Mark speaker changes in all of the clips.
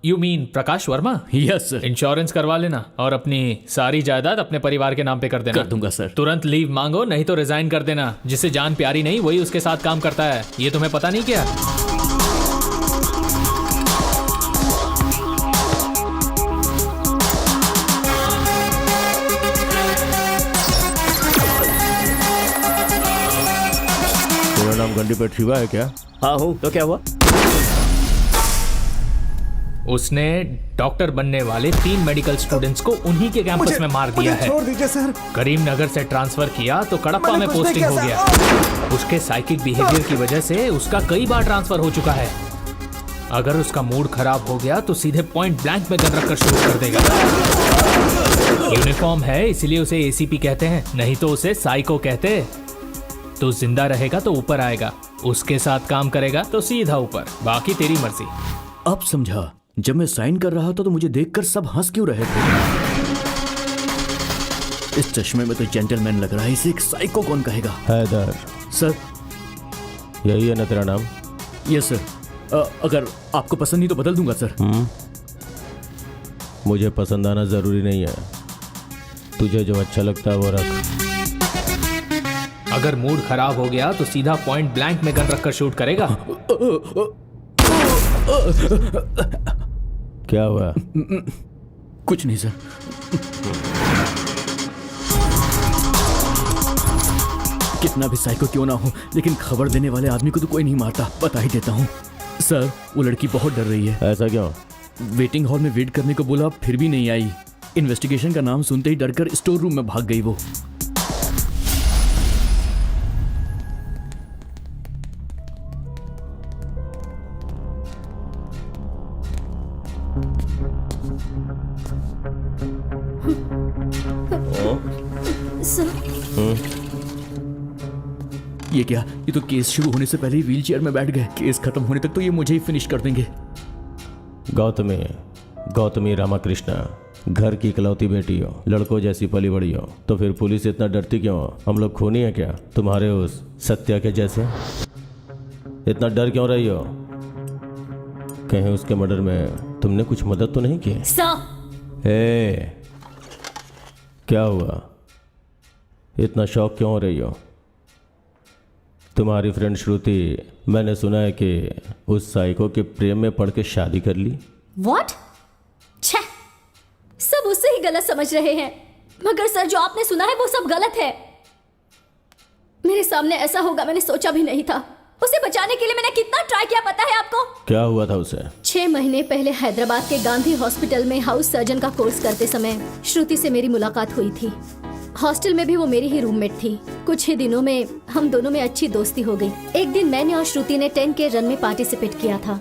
Speaker 1: You mean Prakash Verma?
Speaker 2: Yes sir.
Speaker 1: Insurance करवा लेना और अपनी सारी जायदाद अपने परिवार के नाम पे कर देना।
Speaker 2: कर दूंगा सर।
Speaker 1: तुरंत लीव मांगो, नहीं तो रिजाइन कर देना। जिसे जान प्यारी नहीं वही उसके साथ काम करता है, ये तुम्हें पता नहीं क्या?
Speaker 3: तेरा नाम गंडीपेट शिवा है क्या?
Speaker 2: हाँ हूँ। तो क्या हुआ?
Speaker 1: उसने डॉक्टर बनने वाले 3 मेडिकल स्टूडेंट्स को उन्हीं के कैंपस में मार दिया है।
Speaker 4: छोड़ दीजिए सर।
Speaker 1: करीमनगर से ट्रांसफर किया तो कडप्पा में पोस्टिंग हो गया। उसके साइकिक बिहेवियर की वजह से उसका कई बार ट्रांसफर हो चुका है। अगर उसका मूड खराब हो गया तो सीधे पॉइंट ब्लैंक में गन रखकर शुरू कर देगा। यूनिफॉर्म है इसलिए उसे एसीपी कहते हैं, नहीं तो उसे साइको कहते। तो जिंदा रहेगा तो ऊपर आएगा, उसके साथ काम करेगा तो सीधा ऊपर, बाकी तेरी मर्जी।
Speaker 2: अब समझा। जब मैं साइन कर रहा था तो मुझे देखकर सब हंस क्यों रहे थे। इस चश्मे में तो जेंटलमैन लग रहा है, इसे एक साइको कौन कहेगा?
Speaker 3: हैदर।
Speaker 2: सर।
Speaker 3: यही है ना तेरा नाम?
Speaker 2: Yes sir. अगर आपको पसंद नहीं तो बदल दूंगा सर।
Speaker 3: मुझे पसंद आना जरूरी नहीं है, तुझे जो अच्छा लगता है वो रख।
Speaker 1: अगर मूड खराब हो गया तो सीधा पॉइंट ब्लैंक में गन रखकर शूट करेगा।
Speaker 3: क्या हुआ?
Speaker 2: कुछ नहीं सर। कितना भी साइको क्यों ना हो, लेकिन खबर देने वाले आदमी को तो कोई नहीं मारता। बता ही देता हूँ सर, वो लड़की बहुत डर रही है।
Speaker 3: ऐसा क्यों?
Speaker 2: वेटिंग हॉल में वेट करने को बोला, फिर भी नहीं आई। इन्वेस्टिगेशन का नाम सुनते ही डरकर स्टोर रूम में भाग गई वो। ये क्या? ये तो केस शुरू होने से पहले ही व्हीलचेयर में बैठ गए। केस खत्म होने तक तो ये मुझे ही फिनिश कर देंगे।
Speaker 3: गौतमी रामाकृष्णा घर की इकलौती बेटी हो, लड़कों जैसी पली बड़ी हो, तो फिर पुलिस इतना डरती क्यों हो? हम लोग खूनी है क्या तुम्हारे उस सत्या के जैसे? इतना डर क्यों रही हो? कहीं उसके मर्डर में तुमने कुछ मदद तो नहीं की? क्या हुआ? इतना शौक क्यों हो रही हो? तुम्हारी फ्रेंड श्रुति, मैंने सुना है कि उस साइको के प्रेम में पड़ के शादी कर ली।
Speaker 5: What? छे, सब उससे ही गलत समझ रहे हैं। मगर सर, जो आपने सुना है वो सब गलत है। मेरे सामने ऐसा होगा मैंने सोचा भी नहीं था। उसे बचाने के लिए मैंने कितना ट्राई किया पता है आपको?
Speaker 3: क्या हुआ था उसे? 6
Speaker 5: महीने पहले हैदराबाद के गांधी हॉस्पिटल में हाउस सर्जन का कोर्स करते समय श्रुति से मेरी मुलाकात हुई थी। हॉस्टल में भी वो मेरी ही रूममेट थी। कुछ ही दिनों में हम दोनों में अच्छी दोस्ती हो गई। एक दिन मैंने और श्रुति ने 10K रन में पार्टिसिपेट किया था।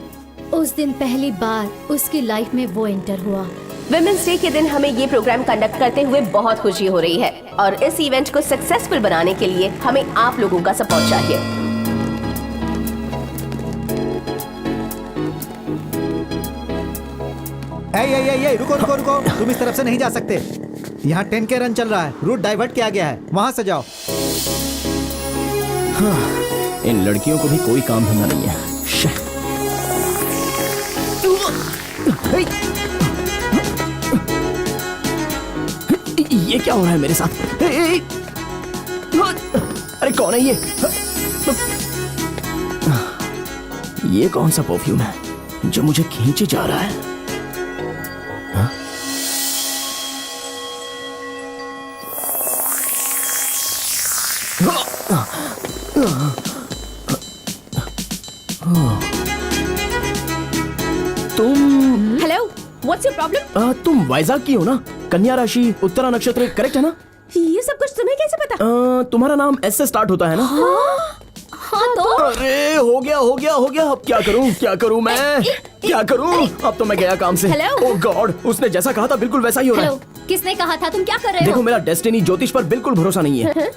Speaker 5: उस दिन पहली बार उसकी लाइफ में वो एंटर हुआ।
Speaker 6: विमेंस डे के दिन हमें ये प्रोग्राम कंडक्ट करते हुए बहुत खुशी हो रही है और इस इवेंट को सक्सेसफुल बनाने के लिए हमें आप लोगों का सपोर्ट चाहिए।
Speaker 4: रुको, तुम इस तरफ से नहीं जा सकते। यहाँ 10K रन चल रहा है, रूट डाइवर्ट किया गया है, वहाँ से जाओ।
Speaker 2: हाँ, इन लड़कियों को भी कोई काम धंधा नहीं है। ये क्या हो रहा है मेरे साथ? अरे कौन है ये? ये कौन सा परफ्यूम है जो मुझे खींचे जा रहा है? हाँ? तुम?
Speaker 5: Hello, what's your problem?
Speaker 2: तुम वाइजाग की हो ना? कन्या राशि, उत्तरा नक्षत्र, करेक्ट है ना?
Speaker 5: ये सब कुछ तुम्हें कैसे पता?
Speaker 2: तुम्हारा नाम एस से स्टार्ट होता है ना?
Speaker 5: हाँ तो?
Speaker 2: अरे हो गया। अब क्या करूं मैं? क्या करूं? अब तो मैं गया काम से। ओह गॉड, उसने जैसा कहा था बिल्कुल वैसा ही हो रहा है।
Speaker 5: किसने कहा था? तुम क्या कर रहे हो?
Speaker 2: देखो, मेरा डेस्टिनी ज्योतिष पर बिल्कुल भरोसा नहीं है।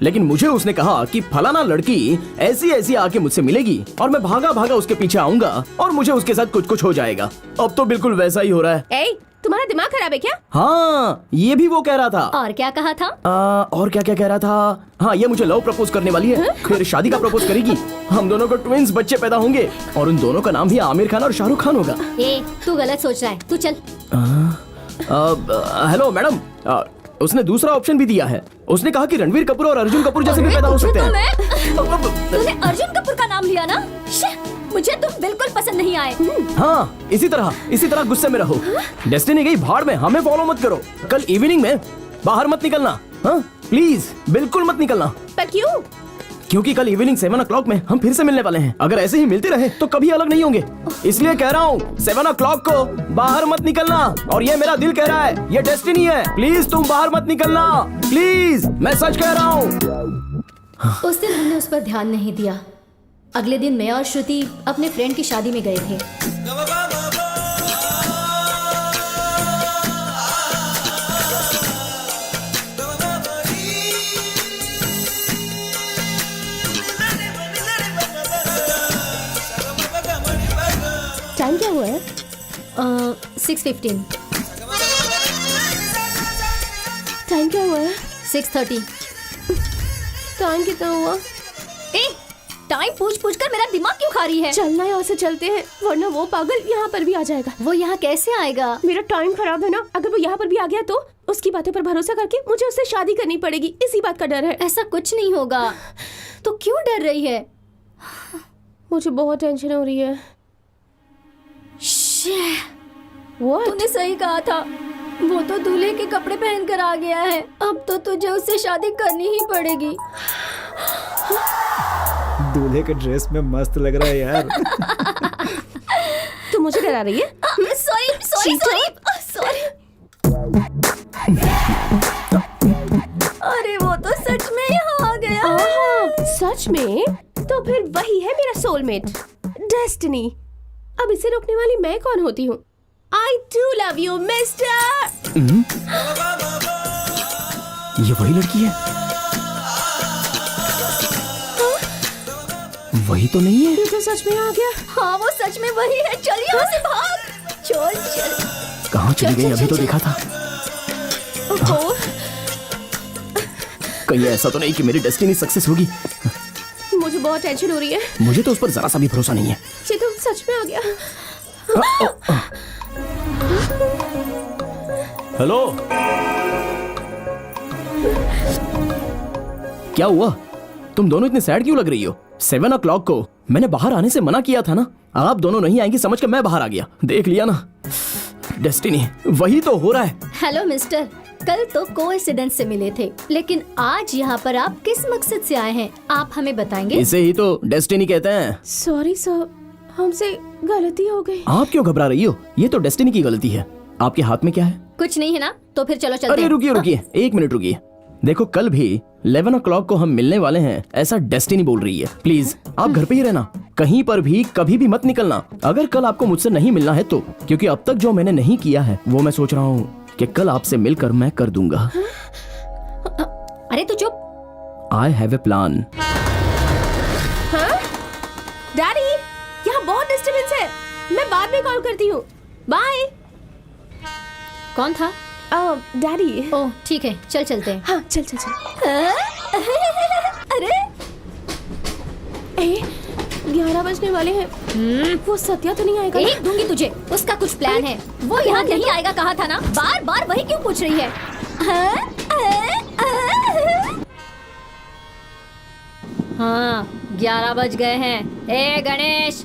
Speaker 2: लेकिन मुझे उसने कहा कि फलाना लड़की ऐसी आके मुझसे मिलेगी और मैं भागा उसके पीछे आऊंगा और मुझे उसके साथ कुछ हो जाएगा। अब तो बिल्कुल वैसा ही हो रहा है।
Speaker 6: तुम्हारा दिमाग खराब है क्या?
Speaker 2: हाँ, ये भी वो कह रहा था।
Speaker 5: और क्या कहा था?
Speaker 2: और क्या क्या कह रहा था? हाँ, ये मुझे लव प्रपोज करने वाली है, फिर शादी का प्रपोज करेगी, हम दोनों को ट्विंस बच्चे पैदा होंगे और उन दोनों का नाम भी आमिर खान और शाहरुख खान होगा।
Speaker 5: ए, तू गलत सोच रहा है, तू चल।
Speaker 2: हेलो मैडम, उसने दूसरा ऑप्शन भी दिया है। उसने कहा कि रणवीर कपूर और अर्जुन कपूर जैसे भी पैदा हो सकते हैं।
Speaker 5: तूने अर्जुन कपूर का नाम लिया ना? मुझे तुम बिल्कुल पसंद नहीं आए।
Speaker 2: हाँ, इसी तरह गुस्से में रहो। डेस्टिनी गई भाड़ में, हमें फॉलो मत करो। कल इवनिंग में बाहर मत निकलना, हाँ प्लीज, बिल्कुल मत निकलना।
Speaker 6: पर क्यों?
Speaker 2: क्योंकि कल इवनिंग 7 o'clock में हम फिर से मिलने वाले हैं। अगर ऐसे ही मिलते रहे तो कभी अलग नहीं होंगे, इसलिए कह रहा हूँ 7 o'clock को बाहर मत निकलना। और ये मेरा दिल कह रहा है, ये डेस्टिनी है, प्लीज तुम बाहर मत निकलना, प्लीज, मैं सच कह रहा हूँ।
Speaker 5: उस दिन हमने उस पर ध्यान नहीं दिया। अगले दिन मैं और श्रुति अपने फ्रेंड की शादी में गए थे।
Speaker 6: टाइम क्या हुआ है?
Speaker 5: 6:15।
Speaker 6: टाइम क्या हुआ है?
Speaker 5: 6:30।
Speaker 6: टाइम कितना हुआ?
Speaker 5: टाइम पूछ कर मेरा दिमाग क्यों खा रही है?
Speaker 6: चलना यहाँ से चलते हैं, वरना वो पागल यहाँ पर भी आ जाएगा।
Speaker 5: वो यहाँ कैसे आएगा?
Speaker 6: मेरा टाइम खराब है ना, अगर वो यहाँ पर भी आ गया तो उसकी बातों पर भरोसा करके मुझे उससे शादी करनी पड़ेगी, इसी बात का डर है।
Speaker 5: ऐसा कुछ नहीं होगा, तो क्यों डर रही है?
Speaker 6: मुझे बहुत टेंशन हो रही है। What?
Speaker 5: तूने सही कहा था, वो तो दूल्हे के कपड़े पहनकर आ गया है। अब तो तुझे उससे शादी करनी ही पड़ेगी।
Speaker 4: दूल्हे के ड्रेस में मस्त लग रहा है यार।
Speaker 6: तू मुझे डरा रही है?
Speaker 5: सॉरी। अरे वो तो सच में यहाँ आ गया।
Speaker 6: सच में? तो फिर वही है मेरा सोलमेट, डेस्टिनी। अब इसे रोकने वाली मैं कौन होती हूँ? I do love you, mister।
Speaker 2: ये वही लड़की है? वही तो नहीं है?
Speaker 6: ये तो सच में आ गया।
Speaker 5: हाँ, वो सच में वही है। चल यहाँ से भाग। चल।
Speaker 2: कहाँ चली गई? अभी तो देखा था। कहीं ऐसा तो नहीं कि मेरी डेस्टिनी सक्सेस होगी?
Speaker 6: मुझे बहुत टेंशन हो रही है।
Speaker 2: मुझे तो उस पर जरा सा भी भरोसा नहीं है।
Speaker 6: ये तो सच में आ गया।
Speaker 3: हेलो,
Speaker 2: क्या हुआ? तुम दोनों इतने सैड क्यों लग रही हो? 7 o'clock को मैंने बाहर आने से मना किया था ना। आप दोनों नहीं आएंगी समझ कर मैं बाहर आ गया। देख लिया ना, डेस्टिनी वही तो हो रहा है।
Speaker 5: हेलो मिस्टर, कल तो कोइंसिडेंस से मिले थे, लेकिन आज यहाँ पर आप किस मकसद से आए हैं, आप हमें बताएंगे?
Speaker 2: इसे ही तो डेस्टिनी कहते हैं।
Speaker 6: सॉरी सर, हमसे गलती हो गई।
Speaker 2: आप क्यों घबरा रही हो? ये तो डेस्टिनी की गलती है। आपके हाथ में क्या है?
Speaker 5: कुछ नहीं है ना, तो फिर चलो चलते
Speaker 2: अरे
Speaker 5: हैं।
Speaker 2: रुकिए, 1 मिनट रुकिए। देखो, कल भी 11 o'clock को हम मिलने वाले हैं, ऐसा डेस्टिनी बोल रही है। प्लीज आप घर पे ही रहना, कहीं पर भी कभी भी मत निकलना। अगर कल आपको मुझसे नहीं मिलना है तो, क्योंकि अब तक जो मैंने नहीं किया है वो मैं सोच रहा हूँ कि कल आपसे मिलकर मैं कर दूंगा।
Speaker 5: अरे तू चुप।
Speaker 2: I have a plan.
Speaker 6: Daddy, यहाँ बहुत डिस्टर्बेंस है, मैं बाद में कॉल करती हूँ। बाय।
Speaker 5: कौन था?
Speaker 6: डैडी।
Speaker 5: ओह ठीक है, चल चलते हैं।
Speaker 6: हाँ चल।
Speaker 5: अरे
Speaker 6: 11 बजने वाले हैं। वो सत्या तो नहीं आएगा?
Speaker 5: एक दूंगी तुझे, उसका कुछ प्लान है। वो यहाँ नहीं आएगा कहा था ना, बार बार वही क्यों पूछ रही है? हाँ 11 बज गए हैं। ए गणेश।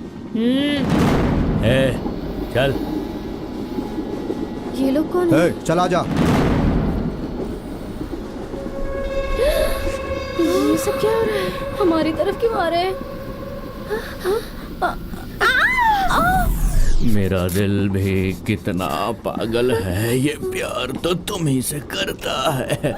Speaker 3: चल।
Speaker 5: ये लोग कौन है?
Speaker 4: चला जा।
Speaker 6: ये सब क्या हो रहा है?
Speaker 5: हमारी तरफ क्यों आ रहे हैं?
Speaker 3: मेरा दिल भी कितना पागल है, ये प्यार तो तुम ही से करता है,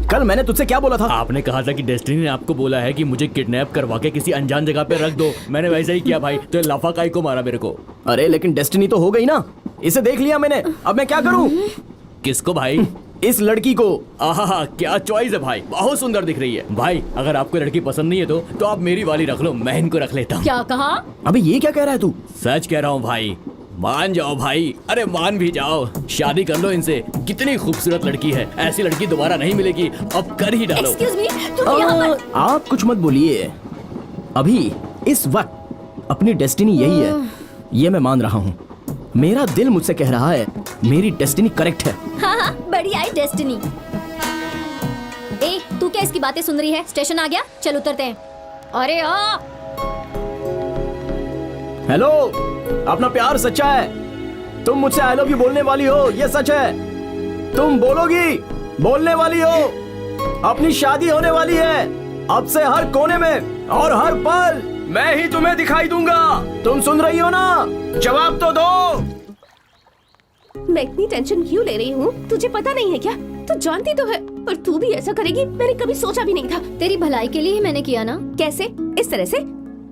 Speaker 2: कल मैंने तुझसे क्या बोला था?
Speaker 3: आपने कहा था कि डेस्टिनी ने आपको बोला है कि मुझे किडनैप करवा के किसी अनजान जगह पे रख दो। मैंने वैसा ही किया भाई, तो लफा काई को मारा मेरे को।
Speaker 2: अरे लेकिन डेस्टिनी तो हो गई ना। इसे देख लिया मैंने, अब मैं क्या करूं?
Speaker 7: किसको भाई?
Speaker 2: इस लड़की को।
Speaker 7: आहा, क्या चॉइस है भाई, बहुत सुंदर दिख रही है। भाई अगर आपको लड़की पसंद नहीं है तो आप मेरी वाली रख लो, मैं इनको रख लेता हूँ।
Speaker 5: क्या कहा?
Speaker 2: अबे ये क्या कह रहा है तू?
Speaker 7: सच कह रहा हूँ भाई, मान जाओ भाई, अरे मान भी जाओ, शादी कर लो इनसे। कितनी खूबसूरत लड़की है, ऐसी लड़की दोबारा नहीं मिलेगी, अब कर ही डालो।
Speaker 5: एक्सक्यूज मी, तुम यहाँ पर।
Speaker 2: आप कुछ मत बोलिए। अभी इस वक्त अपनी डेस्टिनी यही है, ये मैं मान रहा हूँ। मेरा दिल मुझसे कह रहा है मेरी डेस्टिनी करेक्ट है।
Speaker 5: हाँ, बड़ी आई डेस्टिनी। ए, तू क्या इसकी बातें सुन रही है? स्टेशन आ गया, चल उतरते हैं। अरे आ!
Speaker 2: हेलो, अपना प्यार सच्चा है। तुम मुझसे आई लव यू बोलने वाली हो, ये सच है। तुम बोलोगी, बोलने वाली हो। अपनी शादी होने वाली है। अब से हर कोने में और हर पल मैं ही तुम्हें दिखाई दूंगा। तुम सुन रही हो ना? जवाब तो दो।
Speaker 6: मैं इतनी टेंशन क्यों ले रही हूँ? तुझे पता नहीं है क्या? तू जानती तो है, पर तू भी ऐसा करेगी मैंने कभी सोचा भी नहीं था।
Speaker 5: तेरी भलाई के लिए ही मैंने किया ना।
Speaker 6: कैसे? इस तरह से?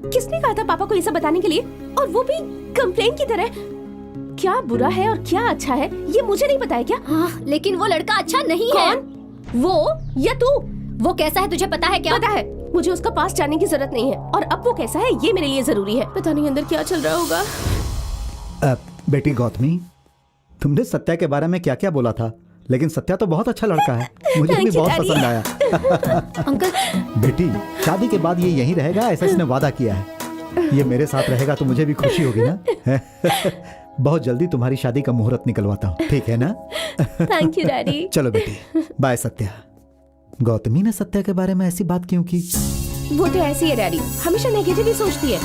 Speaker 6: किसने कहा था पापा को ये सब बताने के लिए? और वो भी कंप्लेन की तरह। क्या बुरा है और क्या अच्छा है ये मुझे नहीं पता है क्या?
Speaker 5: हाँ, लेकिन वो लड़का अच्छा नहीं है।
Speaker 6: कौन? वो या तू?
Speaker 5: वो कैसा है तुझे पता है क्या?
Speaker 6: पता है, मुझे उसका पास जानने की जरूरत नहीं है। और अब वो कैसा है ये मेरे लिए जरूरी है। पता नहीं अंदर क्या चल रहा होगा।
Speaker 4: बेटी गौतमी, तुमने सत्या के बारे में क्या क्या बोला था, लेकिन सत्या तो बहुत अच्छा लड़का है, मुझे भी
Speaker 6: Thank you,
Speaker 4: बहुत
Speaker 6: Daddy.
Speaker 4: पसंद आया।
Speaker 5: अंकल,
Speaker 4: बेटी, शादी के बाद ये यहीं रहेगा, ऐसा इसने वादा किया है। ये मेरे साथ रहेगा तो मुझे भी खुशी होगी ना। बहुत जल्दी तुम्हारी शादी का मुहूर्त निकलवाता हूँ, ठीक है ना?
Speaker 6: Thank you daddy.
Speaker 4: चलो बेटी, बाय सत्या। गौतमी ने सत्या के बारे में ऐसी बात क्यों की?
Speaker 6: वो तो ऐसी है डैडी, हमेशा नेगेटिव ही सोचती है।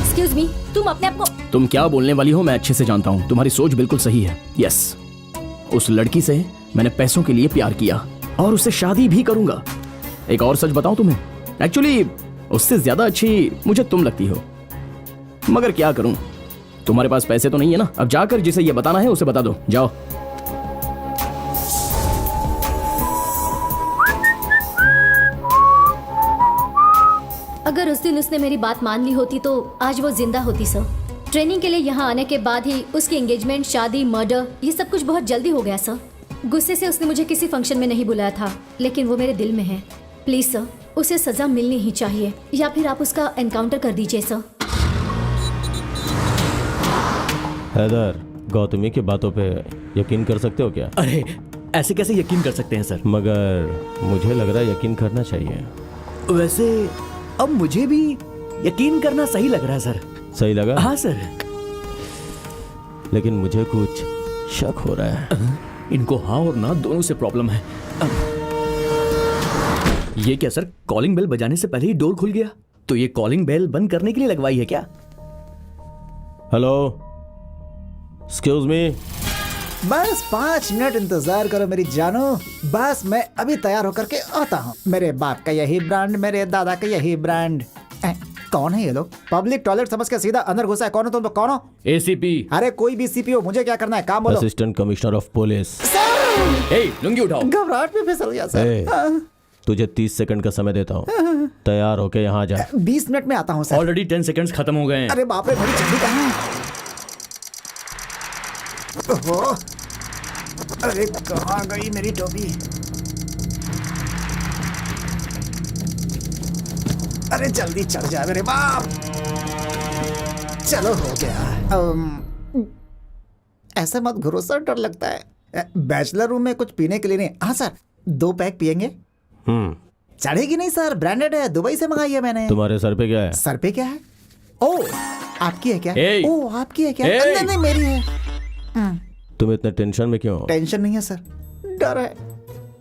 Speaker 5: एक्सक्यूज मी, तुम अपने आप को।
Speaker 2: तुम क्या बोलने वाली हो मैं अच्छे से जानता हूँ। तुम्हारी सोच बिल्कुल सही है। यस, उस लड़की से मैंने पैसों के लिए प्यार किया और उससे शादी भी करूंगा। एक और सच बताऊं तुम्हें, एक्चुअली उससे ज्यादा अच्छी मुझे तुम लगती हो। मगर क्या करूं, तुम्हारे पास पैसे तो नहीं है ना। अब जाकर जिसे ये बताना है उसे बता दो, जाओ।
Speaker 5: अगर उस दिन उसने मेरी बात मान ली होती तो आज वो जिंदा होती सर। ट्रेनिंग के लिए यहाँ आने के बाद ही उसकी एंगेजमेंट, शादी, मर्डर, ये सब कुछ बहुत जल्दी हो गया सर। गुस्से से उसने मुझे किसी फंक्शन में नहीं बुलाया था, लेकिन वो मेरे दिल में है। प्लीज सर, उसे सजा मिलनी ही चाहिए, या फिर आप उसका एनकाउंटर कर दीजिए सर।
Speaker 3: हैदर, गौतमी की बातों पे यकीन कर सकते हो क्या?
Speaker 7: अरे ऐसे कैसे यकीन कर सकते हैं सर?
Speaker 3: मगर मुझे लग रहा है यकीन करना चाहिए।
Speaker 7: वैसे अब मुझे भी यकीन करना सही लग रहा है सर।
Speaker 3: सही लगा?
Speaker 7: हाँ सर।
Speaker 3: लेकिन मुझे कुछ शक हो रहा है।
Speaker 7: इनको हाँ और ना दोनों से प्रॉब्लम है। ये क्या सर, कॉलिंग बेल बजाने से पहले ही डोर खुल गया? तो ये कॉलिंग बेल बंद करने के लिए लगवाई है क्या?
Speaker 3: Hello, excuse me.
Speaker 4: बस 5 मिनट इंतजार करो मेरी जानो, बस मैं अभी तैयार होकर के आता हूँ। मेरे बाप का यही ब्रांड, मेरे दादा का यही ब्रांड। कौन है ये लोग? पब्लिक टॉयलेट समझ के सीधा अंदर घुसा है। कौन हो तुम लोग? कौन हो?
Speaker 7: एसीपी।
Speaker 4: अरे कोई भी सीपी हो, मुझे क्या करना है, काम बोलो।
Speaker 3: Assistant commissioner of police.
Speaker 7: ए, लुंगी उठाओ।
Speaker 4: घबराहट में फिसल गया
Speaker 3: ए,
Speaker 4: सर।
Speaker 3: तुझे 30 सेकंड का समय देता हूँ, तैयार होके यहाँ जा।
Speaker 4: 20 मिनट में आता हूँ सर।
Speaker 7: ऑलरेडी 10 सेकंड्स खत्म हो गए हैं।
Speaker 4: अरे बाप रे, बड़ी जल्दी कहाँ है? ओहो, अरे कहाँ गई मेरी टोपी? अरे जल्दी चढ़ जा मेरे बाप। चलो हो गया। ऐसे मत घुरो सर, डर लगता है। बैचलर रूम में कुछ पीने के लिए नहीं। हाँ सर, 2 पैक पियेंगे? चढ़ेगी नहीं सर, ब्रांडेड है, दुबई से मंगाई है मैंने।
Speaker 3: तुम्हारे सर पे क्या है?
Speaker 4: सर पे क्या है? ओ, आपकी है क्या?
Speaker 7: ए!
Speaker 4: ओ, आपकी है क्या?
Speaker 7: ए!
Speaker 4: नहीं नहीं, मेरी है।
Speaker 3: तुम इतने टेंशन में क्यों हो?
Speaker 4: टेंशन नहीं है सर, डर है।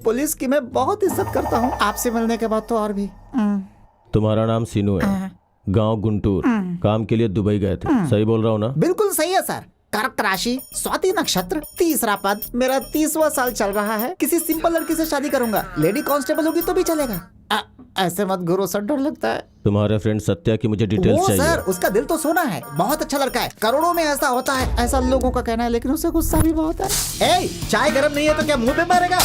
Speaker 4: पुलिस की मैं बहुत इज्जत करता हूँ, आपसे मिलने के बाद तो और भी।
Speaker 3: तुम्हारा नाम सीनू है, गांव गुंटूर, काम के लिए दुबई गए थे, सही बोल रहा हूँ ना?
Speaker 4: बिल्कुल सही है सर। कर्क राशि, स्वाति नक्षत्र, 3रा पद, मेरा 30वां साल चल रहा है। किसी सिंपल लड़की से शादी करूंगा, लेडी कांस्टेबल होगी तो भी चलेगा। ऐसे मत घुरो सर, डर लगता है।
Speaker 3: तुम्हारे फ्रेंड सत्या की मुझे डिटेल्स
Speaker 4: वो
Speaker 3: चाहिए।
Speaker 4: सर, उसका दिल तो सोना है, बहुत अच्छा लड़का है, करोड़ों में ऐसा होता है, ऐसा लोगों का कहना है, लेकिन उसे गुस्सा भी बहुत है। ए, चाय गर्म नहीं है तो क्या मुंह पे मारेगा?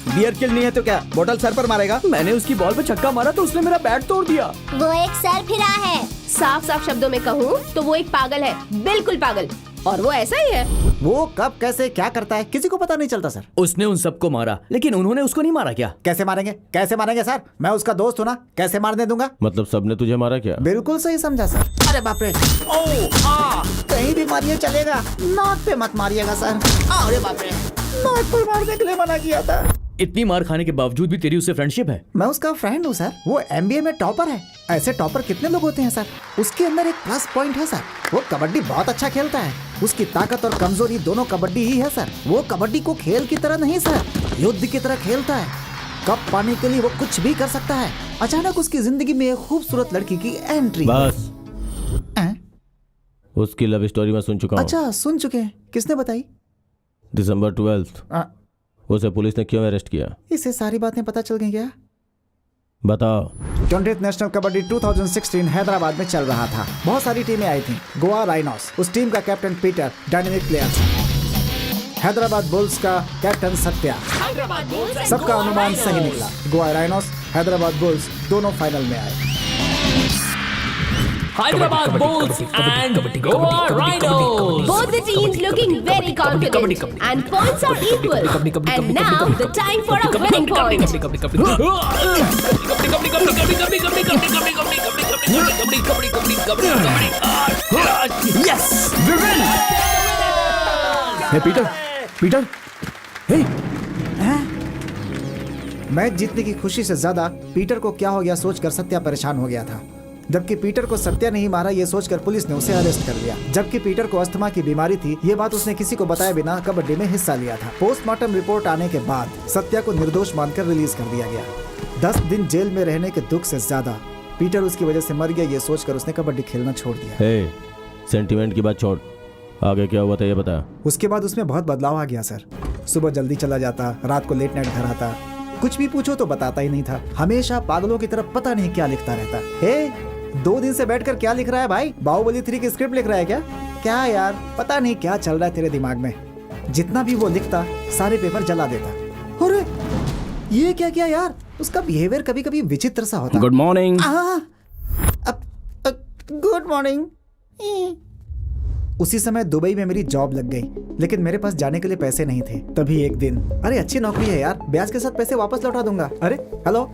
Speaker 2: बियर किल नहीं है तो क्या बोतल सर पर मारेगा? मैंने उसकी बॉल पे छक्का मारा तो उसने मेरा बैट तोड़ दिया।
Speaker 8: वो एक सर फिरा है।
Speaker 6: साफ साफ शब्दों में कहूँ तो वो एक पागल है, बिल्कुल पागल। और वो ऐसा ही है।
Speaker 4: वो कब कैसे क्या करता है किसी को पता नहीं चलता सर।
Speaker 7: उसने उन सबको मारा, लेकिन उन्होंने उसको नहीं मारा क्या?
Speaker 4: कैसे मारेंगे सर, मैं उसका दोस्त हूँ ना, कैसे मारने दूंगा।
Speaker 3: मतलब सबने तुझे मारा क्या?
Speaker 4: बिल्कुल सही समझा सर। अरे बाप रे, कहीं भी मारिए चलेगा, नाक पे मत मारिएगा सर। अरे बाप रे, नाक पर मारने के लिए मना किया था।
Speaker 7: इतनी मार खाने के बावजूद भी तेरी उससे फ्रेंडशिप है?
Speaker 4: मैं उसका फ्रेंड हूँ सर, वो एमबीए में टॉपर है। ऐसे टॉपर कितने लोग होते हैं सर। उसके अंदर एक प्लस पॉइंट है सर, वो कबड्डी बहुत अच्छा खेलता है। उसकी ताकत और कमजोरी दोनों कबड्डी ही है सर। वो कबड्डी को खेल की तरह नहीं सर, युद्ध की तरह खेलता है। कप पाने के लिए वो कुछ भी कर सकता है। अचानक उसकी जिंदगी में एक खूबसूरत लड़की की एंट्री।
Speaker 3: बस,
Speaker 4: हैं?
Speaker 3: उसकी लव स्टोरी मैं सुन चुका हूँ।
Speaker 4: अच्छा, सुन चुके हैं, किसने बताई?
Speaker 3: दिसंबर 12 उसे पुलिस ने क्यों अरेस्ट किया?
Speaker 4: इसे सारी बातें पता चल गई क्या?
Speaker 3: बताओ।
Speaker 4: 20th नेशनल कबड्डी 2016 हैदराबाद में चल रहा था। बहुत सारी टीमें आई थी। गोवा राइनोस, उस टीम का कैप्टन पीटर डायनेमिक प्लेयर था। हैदराबाद बुल्स का कैप्टन सत्या। सबका अनुमान सही निकला। गोवा राइनोस, हैदराबाद बुल्स दोनों फाइनल में आए।
Speaker 1: Hyderabad bulls and Goa rhinos.
Speaker 6: Both the teams looking very confident and points are equal. And now the time for a winning point.
Speaker 2: Yes, we win! Hey Peter, hey!
Speaker 4: Match जीतने की खुशी से ज्यादा Peter को क्या हो गया सोचकर सत्या परेशान हो गया था। जबकि पीटर को सत्या नहीं मारा ये सोचकर पुलिस ने उसे अरेस्ट कर लिया। जबकि पीटर को अस्थमा की बीमारी थी, ये बात उसने किसी को बताए बिना कबड्डी में हिस्सा लिया था। पोस्टमार्टम रिपोर्ट आने के बाद सत्या को निर्दोष मानकर रिलीज कर दिया गया। 10 दिन जेल में रहने के दुख से ज्यादा पीटर उसकी वजह से मर गया ये सोचकर उसने कबड्डी खेलना छोड़ दिया।
Speaker 3: हे, सेंटिमेंट की बात छोड़, आगे क्या हुआ था ये बता।
Speaker 4: उसके बाद उसमें बहुत बदलाव आ गया सर। सुबह जल्दी चला जाता, रात को लेट नाइट घर आता। कुछ भी पूछो तो बताता ही नहीं था। हमेशा पागलों की तरफ पता नहीं क्या लिखता रहता। हे, 2 दिन से बैठकर क्या लिख रहा है भाई? बाहुबली 3 की स्क्रिप्ट लिख रहा है क्या? क्या यार, पता नहीं क्या चल रहा है तेरे दिमाग में। जितना भी वो लिखता सारे पेपर जला देता। अरे ये क्या किया यार? उसका बिहेवियर कभी कभी विचित्र सा होता।
Speaker 2: Good morning.
Speaker 4: Good morning. उसी समय दुबई में मेरी जॉब लग गई, लेकिन मेरे पास जाने के लिए पैसे नहीं थे। तभी एक दिन, अरे अच्छी नौकरी है यार, ब्याज के साथ पैसे वापस लौटा दूंगा। अरे हेलो,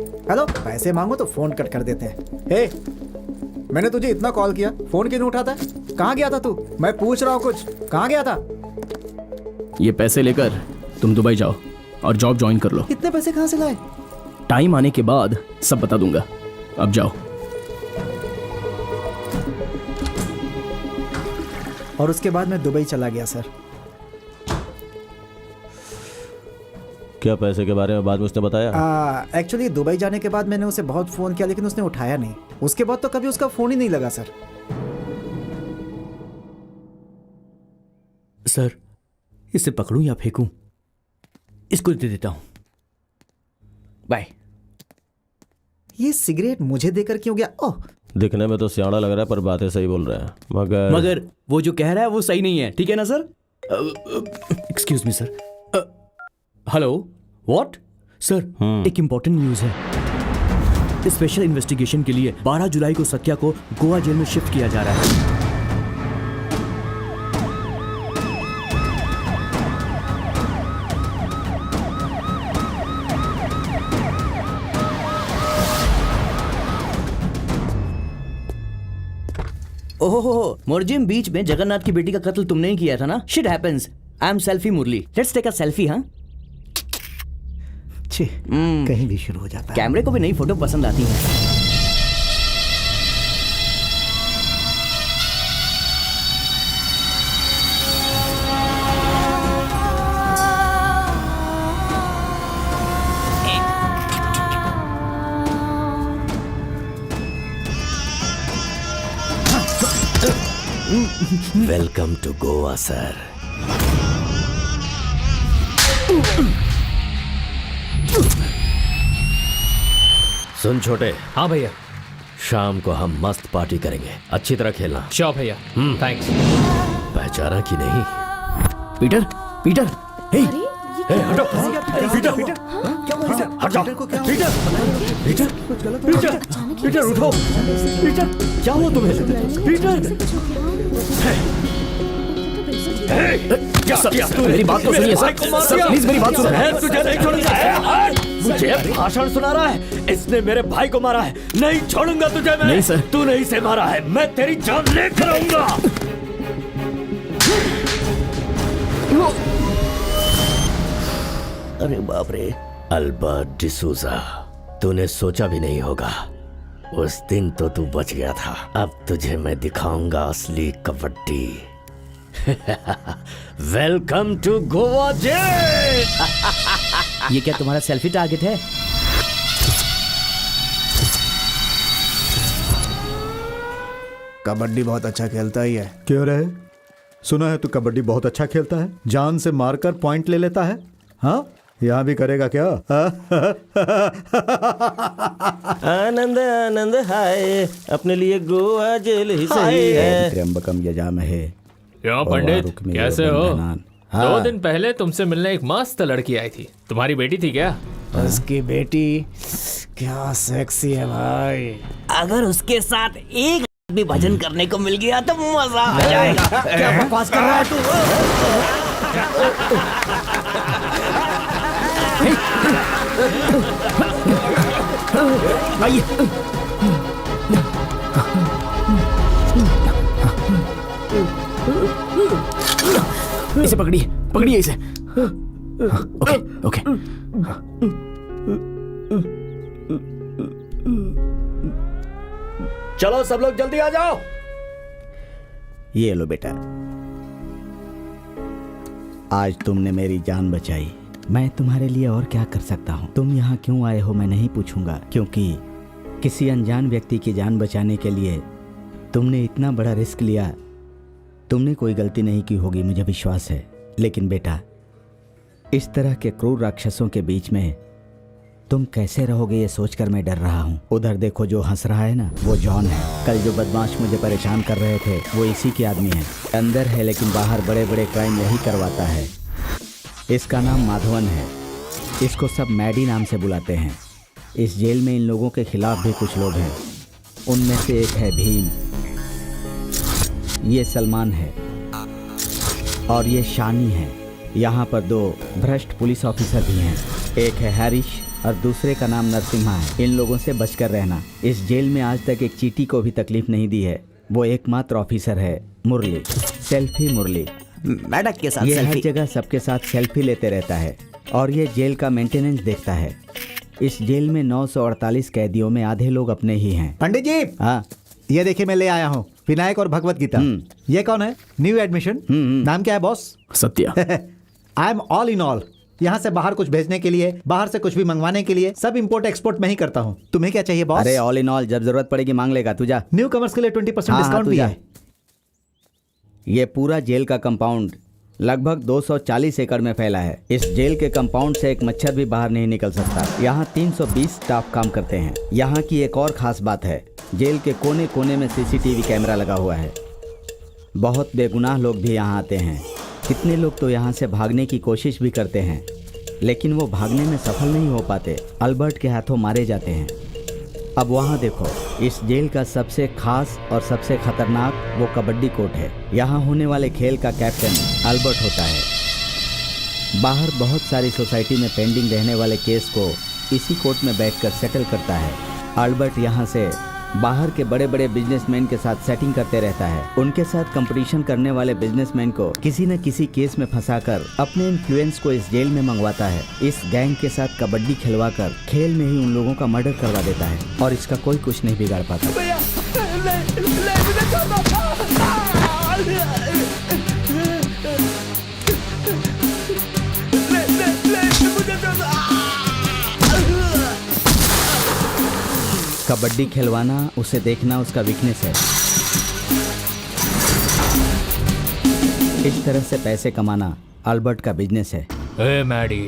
Speaker 4: पैसे मांगो तो फोन कट कर देते हैं। हे, मैंने तुझे इतना कॉल किया, फोन क्यों नहीं उठाता? कहाँ गया था तू? मैं पूछ रहा हूँ कुछ, कहाँ गया था?
Speaker 2: ये पैसे लेकर तुम दुबई जाओ और जॉब ज्वाइन कर लो।
Speaker 4: इतने पैसे कहाँ से लाए?
Speaker 2: टाइम आने के बाद सब बता दूंगा, अब जाओ।
Speaker 4: और उसके बाद मैं दुबई चला गया सर।
Speaker 3: क्या पैसे के बारे में बाद में उसने बताया?
Speaker 4: एक्चुअली दुबई जाने के बाद मैंने उसे बहुत फोन किया, लेकिन उसने उठाया नहीं। उसके बाद तो कभी उसका फोन ही नहीं लगा सर।
Speaker 7: सर, इसे पकड़ूं या फेंकूं? इसको दे देता हूं। बाय।
Speaker 4: ये सिगरेट मुझे देकर क्यों गया? ओह,
Speaker 3: दिखने में तो सियाना लग रहा है पर बातें सही बोल रहा है।
Speaker 7: मगर वो जो कह रहा है वो सही नहीं है, ठीक है ना sir? Excuse me sir. Hello, what? Sir, एक इंपॉर्टेंट न्यूज है। स्पेशल इन्वेस्टिगेशन के लिए 12 जुलाई को सत्या को गोवा जेल में शिफ्ट किया जा रहा है। ओहो, मोरजिम बीच में जगन्नाथ की बेटी का कत्ल तुमने ही किया था ना? Shit happens. I am selfie Murali. Let's take a selfie. हाँ,
Speaker 4: कहीं भी शुरू हो जाता है।
Speaker 7: कैमरे को भी नई फोटो पसंद आती है।
Speaker 8: Welcome to Goa sir. सुन छोटे।
Speaker 1: हाँ भैया।
Speaker 8: शाम को हम मस्त पार्टी करेंगे, अच्छी तरह खेलना।
Speaker 1: श्योर भैया, थैंक्स।
Speaker 8: पहचाना कि नहीं?
Speaker 2: पीटर, हे,
Speaker 3: हटो।
Speaker 2: पीटर उठो। पीटर, क्या हुआ तुम्हें? पीटर, सर मेरी बात तो सुनिए सर। सर प्लीज मेरी बात सुनिए।
Speaker 8: तुझे नहीं छोड़ूंगा। मुझे भाषण सुना रहा है। इसने मेरे भाई को मारा है। नहीं छोड़ूंगा तुझे मैं।
Speaker 2: नहीं सर।
Speaker 8: तू नहीं से मारा है। मैं तेरी जान लेकर आऊंगा। अरे बाप रे। अल्बर्ट डिसूजा, तूने सोचा भी नहीं होगा। उस दिन तो तू बच गया था। अब तुझे मैं दिखाऊंगा असली kabaddi. Welcome to Goa jail.
Speaker 7: ये क्या तुम्हारा सेल्फी टारगेट है?
Speaker 4: कबड्डी बहुत अच्छा खेलता ही है।
Speaker 9: क्यों रहे? सुना है तू कबड्डी बहुत अच्छा खेलता है, जान से मारकर पॉइंट ले लेता है। हाँ, यहाँ भी करेगा क्या?
Speaker 3: आनंद आनंद हाय, अपने लिए गोवा जेल ही सही है।
Speaker 2: त्र्यंबकम यजामहे।
Speaker 1: क्यों पंडित, कैसे हो? 2 दिन पहले तुमसे मिलने एक मस्त लड़की आई थी। तुम्हारी बेटी थी क्या?
Speaker 4: उसकी बेटी क्या सेक्सी है भाई।
Speaker 7: अगर उसके साथ एक भी भजन करने को मिल गया तो मजा आ जाएगा। क्या बकवास कर रहा है तू?
Speaker 2: आइए। इसे पकड़िए, पकड़िए इसे। Okay okay.
Speaker 8: चलो सब लोग जल्दी आ जाओ।
Speaker 2: ये लो बेटा, आज तुमने मेरी जान बचाई। मैं तुम्हारे लिए और क्या कर सकता हूँ? तुम यहाँ क्यों आए हो मैं नहीं पूछूंगा, क्योंकि किसी अनजान व्यक्ति की जान बचाने के लिए तुमने इतना बड़ा रिस्क लिया। तुमने कोई गलती नहीं की होगी, मुझे विश्वास है। लेकिन बेटा, इस तरह के क्रूर राक्षसों के बीच में तुम कैसे रहोगे ये सोचकर मैं डर रहा हूँ। उधर देखो, जो हंस रहा है ना, वो जॉन है। कल जो बदमाश मुझे परेशान कर रहे थे वो इसी के आदमी है। अंदर है लेकिन बाहर बड़े बड़े क्राइम यही करवाता है। इसका नाम माधवन है। इसको सब मैडी नाम से बुलाते हैं। इस जेल में इन लोगों के खिलाफ भी कुछ लोग हैं। उनमें से एक है भीम, ये सलमान है और ये शानी है। यहाँ पर 2 भ्रष्ट पुलिस ऑफिसर भी हैं। एक है हैरिश और दूसरे का नाम नरसिम्हा है। इन लोगों से बचकर रहना। इस जेल में आज तक एक चींटी को भी तकलीफ नहीं दी है। वो एकमात्र ऑफिसर है मुरली, सेल्फी मुरली।
Speaker 7: मैडक के साथ
Speaker 2: ये हर
Speaker 7: सेल्फी।
Speaker 2: जगह सबके साथ सेल्फी लेते रहता है और ये जेल का मेंटेनेंस देखता है। इस जेल में 948 कैदियों में आधे लोग अपने ही हैं।
Speaker 4: पंडित जी,
Speaker 2: हाँ,
Speaker 4: ये देखिए मैं ले आया हूँ विनायक और भगवत गीता। ये कौन है? New admission. नाम क्या है boss?
Speaker 2: Satya.
Speaker 4: I am all in all. यहाँ से बाहर कुछ भेजने के लिए, बाहर से कुछ भी मंगवाने के लिए सब इंपोर्ट एक्सपोर्ट मैं ही करता हूँ। तुम्हें क्या चाहिए बॉस?
Speaker 2: अरे ऑल इन ऑल, जब जरूरत पड़ेगी मांग लेगा। तू जा।
Speaker 4: न्यू कमर्स के लिए 20% डिस्काउंट
Speaker 2: तू
Speaker 4: भी
Speaker 2: जा।
Speaker 4: है।
Speaker 2: ये पूरा जेल का कंपाउंड लगभग 240 एकड़ में फैला है। इस जेल के कंपाउंड से एक मच्छर भी बाहर नहीं निकल सकता। यहाँ 320 स्टाफ काम करते हैं। यहाँ की एक और खास बात है, जेल के कोने कोने में सीसीटीवी कैमरा लगा हुआ है। बहुत बेगुनाह लोग भी यहाँ आते हैं। कितने लोग तो यहाँ से भागने की कोशिश भी करते हैं, लेकिन वो भागने में सफल नहीं हो पाते, अल्बर्ट के हाथों मारे जाते हैं। अब वहाँ देखो, इस जेल का सबसे खास और सबसे खतरनाक वो कबड्डी कोर्ट है। यहाँ होने वाले खेल का कैप्टन अल्बर्ट होता है। बाहर बहुत सारी सोसाइटी में पेंडिंग रहने वाले केस को इसी कोर्ट में बैठकर सेटल करता है। अल्बर्ट यहाँ से बाहर के बड़े बड़े बिजनेसमैन के साथ सेटिंग करते रहता है। उनके साथ कंपटीशन करने वाले बिजनेसमैन को किसी न किसी केस में फंसाकर अपने इन्फ्लुएंस को इस जेल में मंगवाता है। इस गैंग के साथ कबड्डी खिलवाकर खेल में ही उन लोगों का मर्डर करवा देता है और इसका कोई कुछ नहीं बिगाड़ पाता। कबड्डी खिलवाना, उसे देखना उसका वीकनेस है। इस तरह से पैसे कमाना अल्बर्ट का बिजनेस है।
Speaker 1: ए मैडी,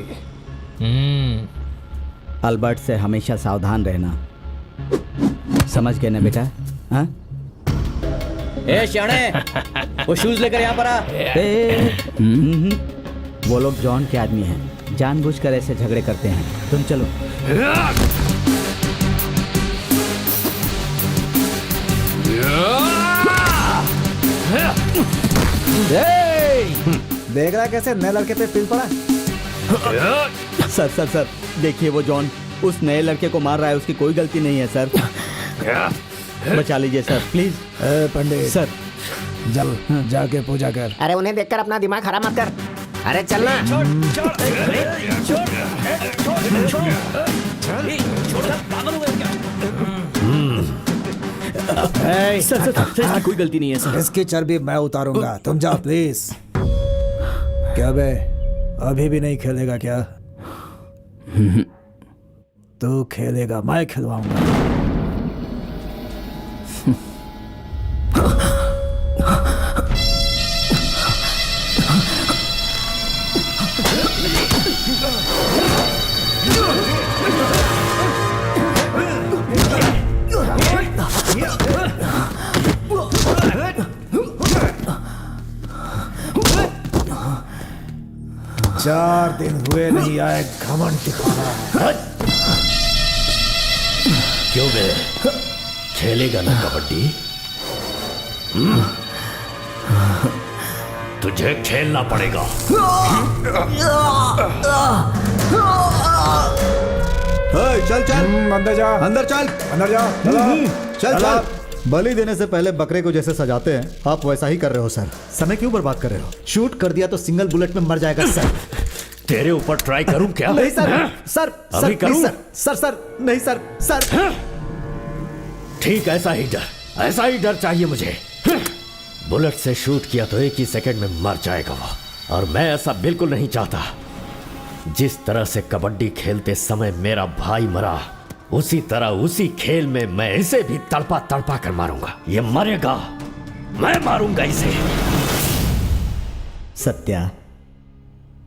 Speaker 2: अल्बर्ट से हमेशा सावधान रहना, समझ गए ना बेटा? हाँ?
Speaker 7: ए शाणे, वो शूज लेकर यहाँ पर आ।
Speaker 2: वो लोग जॉन के आदमी हैं, जानबूझकर ऐसे झगड़े करते हैं। तुम चलो।
Speaker 4: देख रहा है कैसे नए लड़के पे पिल पड़ा?
Speaker 7: सर सर सर देखिए वो जॉन उस नए लड़के को मार रहा है, उसकी कोई गलती नहीं है सर। बचा लीजिए सर प्लीज।
Speaker 4: पंडित
Speaker 7: सर
Speaker 4: जल जाके पूजा कर।
Speaker 10: अरे उन्हें देखकर अपना दिमाग खराब मत कर। अरे चलना।
Speaker 7: सर सर सर इसकी कोई गलती नहीं है सर।
Speaker 4: इसकी चर्बी मैं उतारूंगा, तुम जाओ प्लीज। क्या बे, अभी भी नहीं खेलेगा क्या? तू खेलेगा, मैं खिलवाऊंगा। चार दिन हुए नहीं आए, घमंड दिखाना है।
Speaker 8: क्यों बे, खेलेगा ना कबड्डी? तुझे खेलना पड़ेगा।
Speaker 9: चल चल
Speaker 4: अंदर जा,
Speaker 9: अंदर चल,
Speaker 4: अंदर जा,
Speaker 9: चल चल। बलि देने से पहले बकरे को जैसे सजाते हैं, आप वैसा ही कर रहे हो सर। समय क्यों बर्बाद कर रहे हो? शूट कर दिया तो सिंगल बुलेट में मर जाएगा सर।
Speaker 8: तेरे ऊपर ट्राई करूं क्या?
Speaker 9: नहीं सर, सर
Speaker 8: अभी
Speaker 9: सर
Speaker 8: करूं?
Speaker 9: सर सर नहीं सर, सर।
Speaker 8: ठीक, ऐसा ही डर चाहिए मुझे। बुलेट से शूट किया तो एक ही सेकंड में मर जाएगा वो, और मैं ऐसा बिल्कुल नहीं चाहता। जिस तरह से कबड्डी खेलते समय मेरा भाई मरा, उसी तरह उसी खेल में मैं इसे भी तड़पा तड़पा कर मारूंगा। ये मरेगा, मैं मारूंगा इसे।
Speaker 7: सत्या,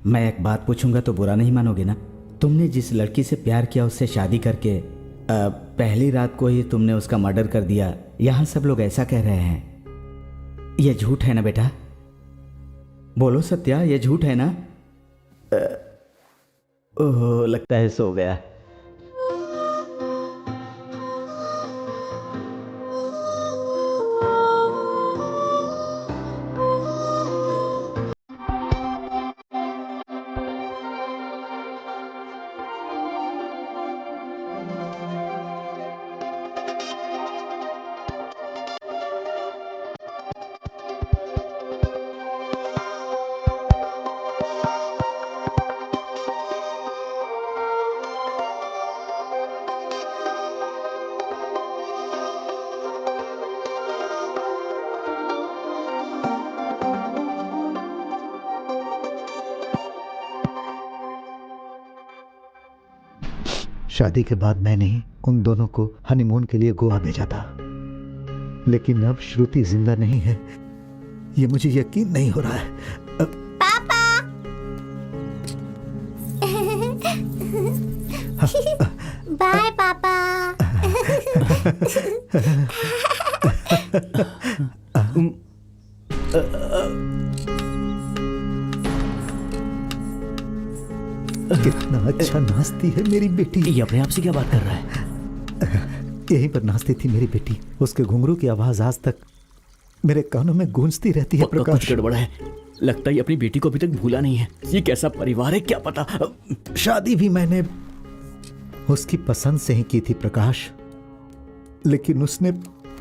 Speaker 7: मैं एक बात पूछूंगा तो बुरा नहीं मानोगे ना? तुमने जिस लड़की से प्यार किया उससे शादी करके पहली रात को ही तुमने उसका मर्डर कर दिया, यहाँ सब लोग ऐसा कह रहे हैं। ये झूठ है ना बेटा? बोलो सत्या, ये झूठ है ना? ओह, लगता है सो गया।
Speaker 9: शादी के बाद मैंने ही उन दोनों को हनीमून के लिए गोवा भेजा था, लेकिन अब श्रुति जिंदा नहीं है, ये मुझे यकीन नहीं हो रहा है।
Speaker 11: पापा। बाय पापा।
Speaker 9: कितना अच्छा नाचती है मेरी बेटी।
Speaker 7: ये अपने आप से क्या बात कर रहा है?
Speaker 9: यहीं पर नाचती थी मेरी बेटी, उसके घुंघरू की आवाज आज तक मेरे कानों में गूंजती रहती है।
Speaker 7: प्रकाश, कुछ गड़बड़ है। लगता है अपनी बेटी को अभी तक भूला नहीं है। ये कैसा परिवार है क्या पता।
Speaker 9: शादी भी मैंने उसकी पसंद से ही की थी प्रकाश, लेकिन उसने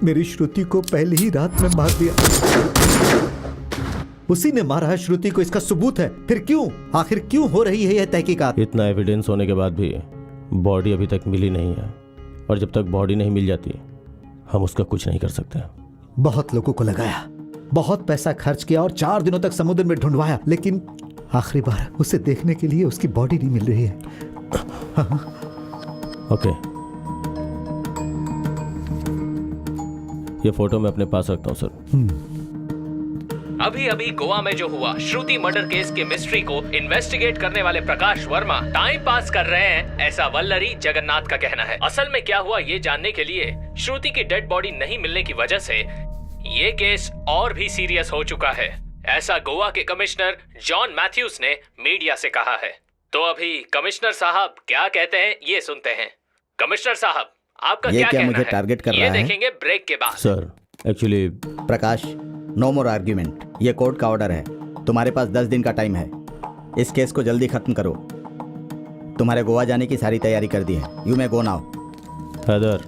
Speaker 9: मेरी श्रुति को पहली ही रात में मार दिया। उसी ने मारा है श्रुति को, इसका सबूत है। फिर क्यों, आखिर क्यों हो रही है यह तहकीकात?
Speaker 3: इतना एविडेंस होने के बाद भी बॉडी अभी तक मिली नहीं है, और जब तक बॉडी नहीं मिल जाती हम उसका कुछ नहीं कर सकते।
Speaker 9: बहुत लोगों को लगाया, बहुत पैसा खर्च किया और 4 दिनों तक समुद्र में ढूंढवाया, लेकिन आखिरी बार उसे देखने के लिए उसकी बॉडी नहीं मिल रही है।
Speaker 3: ओके, ये फोटो मैं अपने पास रखता हूँ सर।
Speaker 1: अभी अभी गोवा में जो हुआ श्रुति मर्डर केस के मिस्ट्री को इन्वेस्टिगेट करने वाले प्रकाश वर्मा टाइम पास कर रहे हैं, ऐसा वल्लरी जगन्नाथ का कहना है। असल में क्या हुआ ये जानने के लिए श्रुति की डेड बॉडी नहीं मिलने की वजह से ये केस और भी सीरियस हो चुका है, ऐसा गोवा के कमिश्नर जॉन मैथ्यूज ने मीडिया से कहा है। तो अभी कमिश्नर साहब क्या कहते हैं ये सुनते हैं। कमिश्नर साहब, आपका क्या कहना
Speaker 7: मुझे
Speaker 1: है?
Speaker 7: टारगेट कर
Speaker 1: ये
Speaker 7: रहा है?
Speaker 1: देखेंगे ब्रेक के बाद।
Speaker 3: सर एक्चुअली
Speaker 7: प्रकाश, नो मोर आर्ग्यूमेंट। ये कोर्ट का ऑर्डर है।
Speaker 12: तुम्हारे पास 10 दिन का टाइम है। इस केस को जल्दी खत्म करो। तुम्हारे गोवा जाने की सारी तैयारी कर दी है। You may go now.
Speaker 3: Haidar,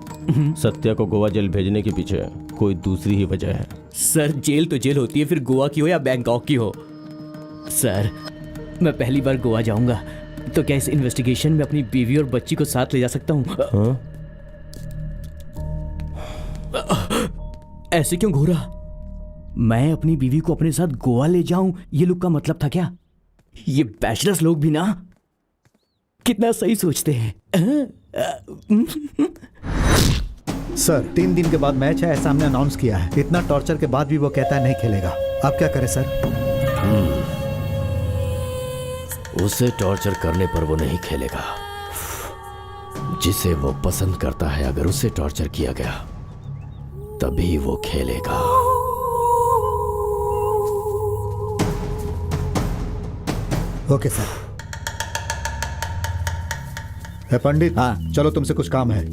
Speaker 3: Satya को गोवा जेल भेजने के पीछे कोई दूसरी ही वजह है।
Speaker 7: सर जेल तो जेल होती है, फिर गोवा की हो या बैंकॉक की हो। सर मैं पहली बार गोवा जाऊंगा, तो क्या इस इन्वेस्टिगेशन में अपनी बीवी और बच्ची को साथ ले जा सकता हूँ?
Speaker 3: हाँ?
Speaker 7: ऐसे क्यों घूरा? मैं अपनी बीवी को अपने साथ गोवा ले जाऊं, ये लोग का मतलब था क्या? ये बैचलर्स लोग भी ना कितना सही सोचते हैं।
Speaker 9: सर 3 दिन के बाद मैच है, ऐसा हमने अनाउंस किया है। इतना टॉर्चर के बाद भी वो कहता है नहीं खेलेगा। आप क्या करें सर?
Speaker 8: उसे टॉर्चर करने पर वो नहीं खेलेगा। जिसे वो पसंद करता है, अगर उसे टॉर्चर किया गया तभी वो खेलेगा।
Speaker 9: Okay sir. है पंडित?
Speaker 12: हाँ।
Speaker 9: चलो तुमसे कुछ काम है।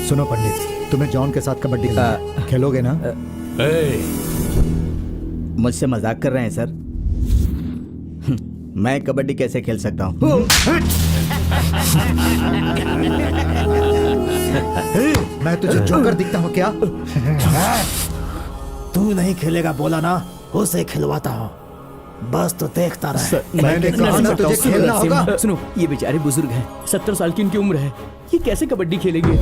Speaker 9: सुनो पंडित, तुम्हें जॉन के साथ कबड्डी खेलोगे ना?
Speaker 12: मुझसे मजाक कर रहे हैं सर? मैं कबड्डी कैसे खेल सकता हूँ?
Speaker 9: मैं तुझे जोकर दिखता हूँ क्या?
Speaker 4: तू नहीं खेलेगा बोला ना, उसे खिलवाता हूँ। बस तो देखता रहे।
Speaker 9: मैंने कहा ना तुझे खेलना होगा।
Speaker 7: सुनो, ये बेचारे बुजुर्ग हैं, 70 साल की इनकी उम्र है, ये कैसे कबड्डी खेलेंगे?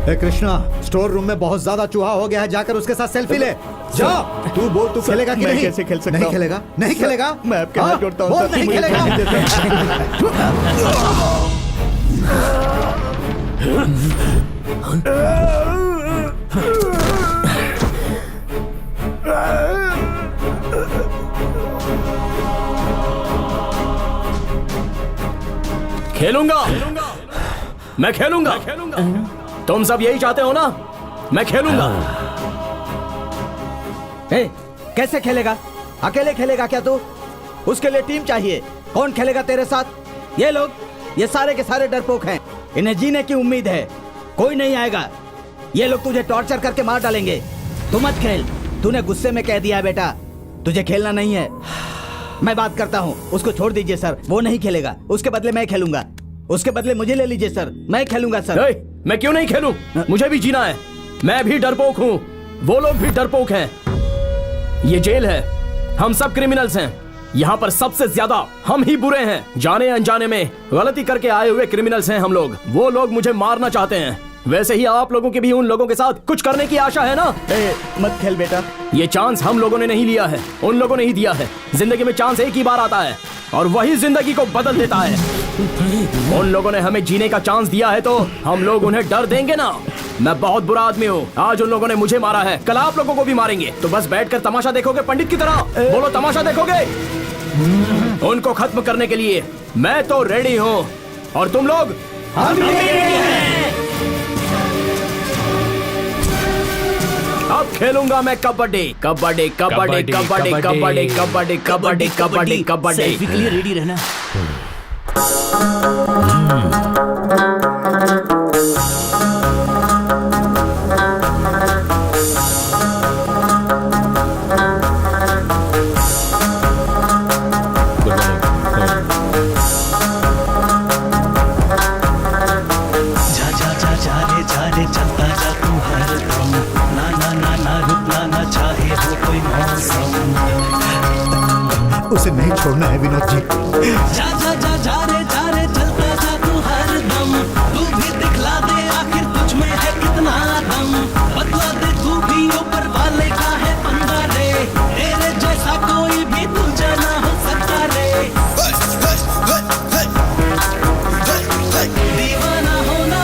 Speaker 9: हे कृष्णा, स्टोर रूम में बहुत ज्यादा चूहा हो गया है, जाकर उसके साथ सेल्फी ले। जा, तू बोल तू खेलेगा कि नहीं?
Speaker 7: कैसे खेल सकता
Speaker 9: नहीं
Speaker 7: हूं?
Speaker 9: खेलेगा? नहीं खेलेगा?
Speaker 7: मैं आपके हाथ जोड़ता हूं,
Speaker 9: बोल
Speaker 7: सर,
Speaker 9: नहीं
Speaker 7: मुझे
Speaker 9: खेलेगा?
Speaker 2: खेलूंगा, मैं खेलूंगा। तुम सब यही चाहते हो ना? मैं खेलूंगा।
Speaker 12: कैसे खेलेगा? अकेले खेलेगा क्या तू? उसके लिए टीम चाहिए। कौन खेलेगा तेरे साथ? ये लोग, ये सारे के सारे डरपोक हैं। इन्हें जीने की उम्मीद है, कोई नहीं आएगा। ये लोग तुझे टॉर्चर करके मार डालेंगे। तू मत खेल। तूने गुस्से में कह दिया बेटा, तुझे खेलना नहीं है। मैं बात करता हूँ, उसको छोड़ दीजिए सर। वो नहीं खेलेगा, उसके बदले मैं खेलूंगा। उसके बदले मुझे ले लीजिए सर, मैं खेलूंगा सर।
Speaker 2: मैं क्यों नहीं खेलूं? मुझे भी जीना है। मैं भी डरपोक हूँ, वो लोग भी डरपोक हैं। ये जेल है, हम सब क्रिमिनल्स हैं। यहाँ पर सबसे ज्यादा हम ही बुरे हैं। जाने अनजाने में गलती करके आए हुए क्रिमिनल्स हैं हम लोग। वो लोग मुझे मारना चाहते हैं। वैसे ही आप लोगों की भी उन लोगों के साथ कुछ करने की आशा है ना?
Speaker 12: मत खेल बेटा।
Speaker 2: ये चांस हम लोगों ने नहीं लिया है, उन लोगों ने ही दिया है। जिंदगी में चांस एक ही बार आता है और वही जिंदगी को बदल देता है। उन लोगों ने हमें जीने का चांस दिया है, तो हम लोग उन्हें डर देंगे ना? मैं बहुत बुरा आदमी हूँ। आज उन लोगों ने मुझे मारा है, कल आप लोगों को भी मारेंगे। तो बस बैठकर तमाशा देखोगे पंडित की तरह? बोलो, तमाशा देखोगे? उनको खत्म करने के लिए मैं तो रेडी हूँ, और तुम लोग? अब खेलूंगा मैं कबड्डी, कबड्डी, कबड्डी, कबड्डी, कबड्डी, कबड्डी, कबड्डी, कबड्डी, कबड्डी।
Speaker 7: सेल्फी के लिए रेडी रहना।
Speaker 9: उसे नहीं छोड़ना है विनोद जी।
Speaker 13: जा जा जा जा रे चलता जा तू हर दम। तू भी दिखला दे आखिर तुझ में है कितना दम। बदला दे तू भी ऊपर वाले का है पंगा रे। तेरे जैसा कोई भी तुझे ना हो सकता रे। दीवाना होना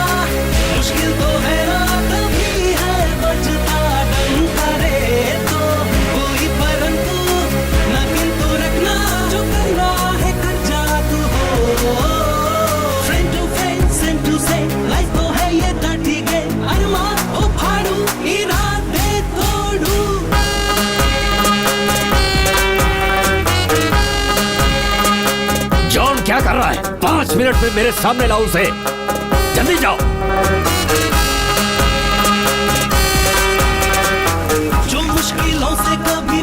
Speaker 13: मुश्किल तो है ना, तभी है बचता डंका रे। तो कोई परंतु ना किंतु रखना, जो करना है कर जा तू हो। Friend to friend, same to same, life तो है ये डर्टी गेम। अरमा ओ फाड़ू, इरादे तोड़ू।
Speaker 8: जॉन क्या कर रहा है? 5 मिनट में मेरे सामने लाओ उसे। जल्दी जाओ।
Speaker 13: जो मुश्किलों से कभी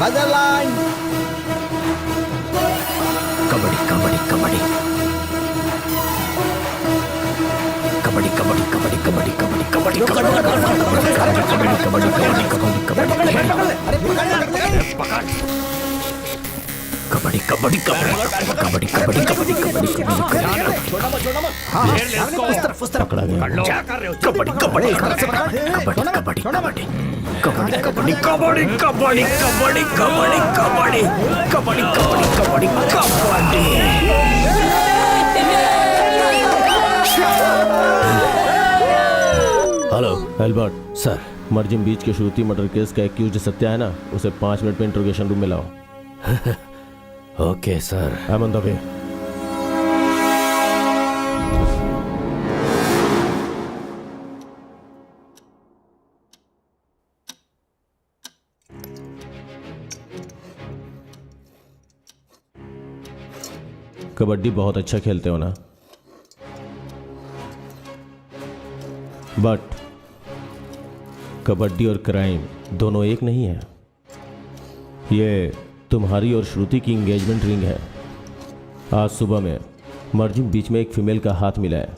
Speaker 12: मदरलैंड
Speaker 2: कबड्डी कबड्डी कबड्डी कबड्डी कबड्डी कबड्डी कबड्डी कबड्डी कबड्डी कबड्डी कबड्डी कबड्डी
Speaker 3: पकड़ा गया।
Speaker 2: Kabaddi kabaddi kabaddi kabaddi kabaddi kabaddi kabaddi kabaddi kabaddi kabaddi kabaddi kabaddi kabaddi
Speaker 3: hello Albert
Speaker 8: sir.
Speaker 3: Morjim beach के श्रुति मर्डर केस का एक्यूज्ड सत्या है ना, उसे 5 मिनट में इंट्रोगेशन रूम में लाओ।
Speaker 8: Okay sir.
Speaker 3: I am on the way. Kabaddi बहुत अच्छा खेलते हो ना, बट कबड्डी और क्राइम दोनों एक नहीं है। ये तुम्हारी और श्रुति की इंगेजमेंट रिंग है। आज सुबह में मर्जिम बीच में एक फीमेल का हाथ मिला है,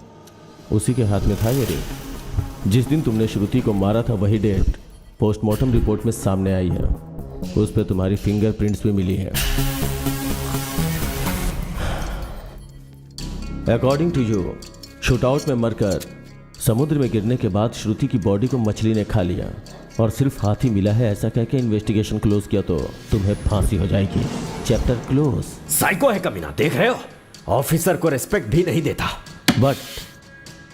Speaker 3: उसी के हाथ में था ये रिंग। जिस दिन तुमने श्रुति को मारा था वही डेट पोस्टमार्टम रिपोर्ट में सामने आई है, उस पर तुम्हारी फिंगरप्रिंट्स भी मिली है। अकॉर्डिंग टू यू, शूटआउट में मरकर समुद्र में गिरने के बाद श्रुति की बॉडी को मछली ने खा लिया और सिर्फ हाथ ही मिला है ऐसा कह के इन्वेस्टिगेशन क्लोज किया तो तुम्हें फांसी हो जाएगी। Chapter close.
Speaker 8: साइको है कमीना, देख रहे हो? ऑफिसर को रिस्पेक्ट भी नहीं देता।
Speaker 3: बट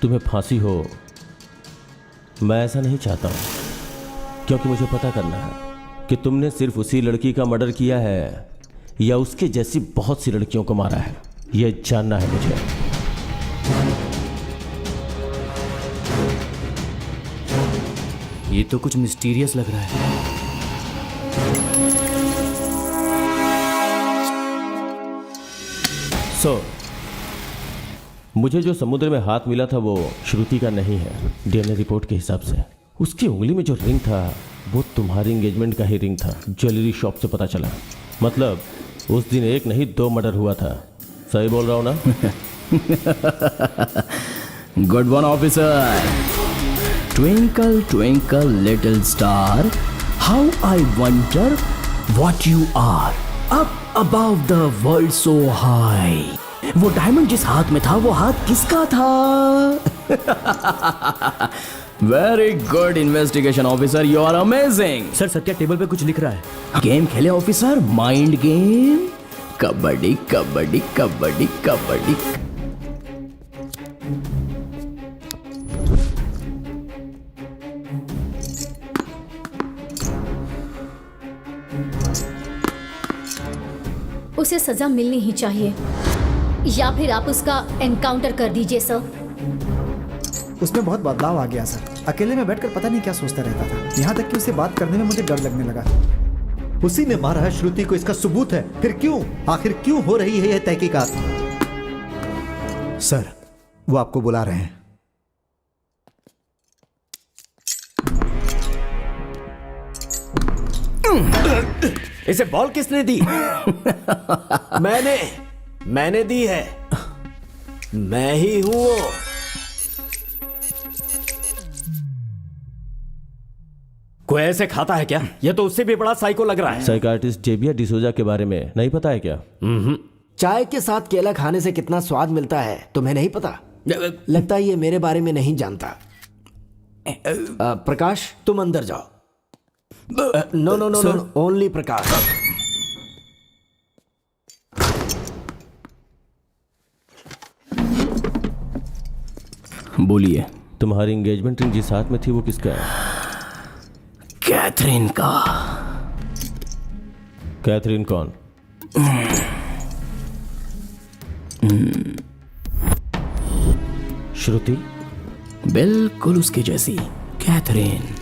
Speaker 3: तुम्हें फांसी हो, मैं ऐसा नहीं चाहता हूं, क्योंकि मुझे पता करना है कि तुमने सिर्फ उसी लड़की का मर्डर किया है या उसके जैसी बहुत सी लड़कियों को मारा है, यह जानना है मुझे।
Speaker 7: ये तो कुछ मिस्टीरियस लग रहा है।
Speaker 3: मुझे जो समुद्र में हाथ मिला था वो श्रुति का नहीं है। डीएनए रिपोर्ट के हिसाब से उसकी उंगली में जो रिंग था वो तुम्हारी एंगेजमेंट का ही रिंग था, ज्वेलरी शॉप से पता चला। मतलब उस दिन एक नहीं 2 मर्डर हुआ था। सही बोल रहा हूं ना?
Speaker 2: Good one officer. Twinkle twinkle little star, how I wonder what you are, up above the world so high. वो डायमंड जिस हाथ में था वो हाथ किसका था? Very good investigation officer, you are amazing.
Speaker 7: Sir Satya table पे कुछ लिख रहा है।
Speaker 2: गेम खेले officer, mind game. Kabaddi kabaddi kabaddi kabaddi.
Speaker 5: उसे सजा मिलनी ही चाहिए, या फिर आप उसका एनकाउंटर कर दीजिए सर।
Speaker 4: उसमें बहुत बदलाव आ गया सर। अकेले में बैठकर पता नहीं क्या सोचता रहता था, यहाँ तक कि उसे बात करने में मुझे डर लगने लगा।
Speaker 9: उसी ने मारा है श्रुति को, इसका सबूत है। फिर क्यों, आखिर क्यों हो रही है यह तहकीकात? सर, वो आपको बुला रहे हैं।
Speaker 8: इसे बॉल किसने दी? मैंने दी है। मैं ही हूं वो। कोई ऐसे खाता है क्या? यह तो उससे भी बड़ा साइको लग रहा है।
Speaker 3: साइकार्टिस्ट जेबिया डिसोजा के बारे में नहीं पता है क्या?
Speaker 10: चाय के साथ केला खाने से कितना स्वाद मिलता है तुम्हें नहीं पता? लगता है ये मेरे बारे में नहीं जानता। प्रकाश, तुम अंदर जाओ। No no no no, only Prakash.
Speaker 2: बोलिए।
Speaker 3: तुम्हारी एंगेजमेंट रिंग जिस हाथ में थी वो किसका है?
Speaker 2: कैथरीन का।
Speaker 3: कैथरीन कौन? श्रुति?
Speaker 2: बिल्कुल उसकी जैसी Catherine.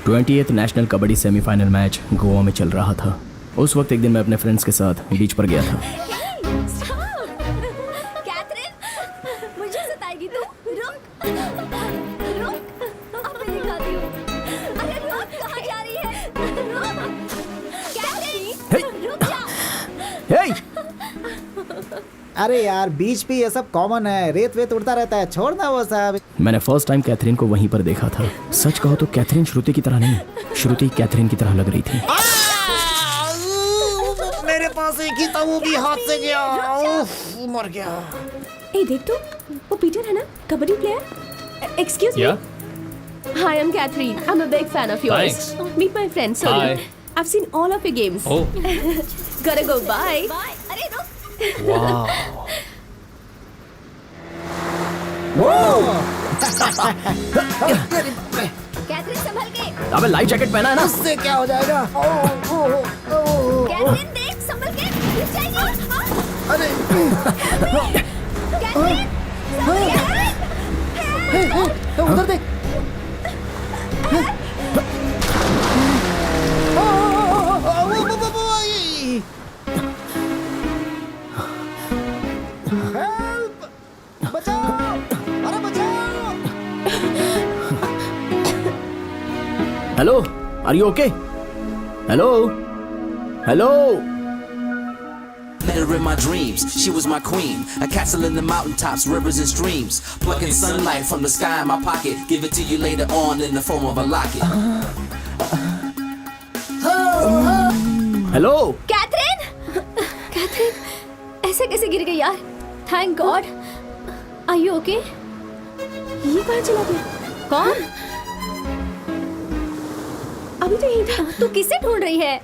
Speaker 2: 20th national kabaddi semifinal match Goa में चल रहा था। उस वक्त एक दिन मैं अपने फ्रेंड्स के साथ बीच पर गया था।
Speaker 5: कैथरीन, मुझे सताएगी तू? रुक, रुक, अब मैं दिखाती हूँ। अरे रुक, कहाँ जा रही है? रुक, कैथरीन, रुक जा।
Speaker 2: हे!
Speaker 4: अरे यार बीच पे ये सब कॉमन है, रेत वेत उड़ता रहता है, छोड़ना वो सब।
Speaker 2: मैंने फर्स्ट टाइम कैथरीन को वहीं पर देखा था। सच कहो तो कैथरीन श्रुति की तरह नहीं, श्रुति कैथरीन की तरह लग रही थी।
Speaker 4: मेरे पास एक ही था, वो भी हाथ से गया। मर गया।
Speaker 6: ए देख तो, वो पीटर है ना, kabaddi player. Excuse me.
Speaker 1: Yeah?
Speaker 6: Hi, I'm Catherine. I'm a big fan of yours.
Speaker 1: Thanks.
Speaker 6: Meet my friend Sonu.
Speaker 1: Hi.
Speaker 6: I've seen all of your games.
Speaker 1: Oh.
Speaker 6: Gotta go. Bye.
Speaker 5: Bye. अरे रुक।
Speaker 1: वाह।
Speaker 5: Catherine संभल के।
Speaker 2: अबे life jacket पहना है ना?
Speaker 4: उससे क्या हो जाएगा?
Speaker 5: कैथरीन देख, संभल के। गिर जाएगी।
Speaker 4: अरे
Speaker 5: कैथरीन, संभल के।
Speaker 4: उधर देख। हेल्प! बचाओ! अरे बचाओ!
Speaker 2: Hello, are you okay? Hello, hello.
Speaker 13: Met her in my dreams, she was my queen. A castle in the mountaintops, rivers and streams. Plucking sunlight from the sky in my pocket. Give it to you later on in the form of a locket.
Speaker 2: Hello.
Speaker 5: Catherine, Catherine, ऐसे कैसे गिर गई यार? Thank God. Are you okay?
Speaker 6: ये कहाँ चला गया?
Speaker 5: कौन?
Speaker 6: अभी तो यही था।
Speaker 5: तू किसे ढूंढ रही है?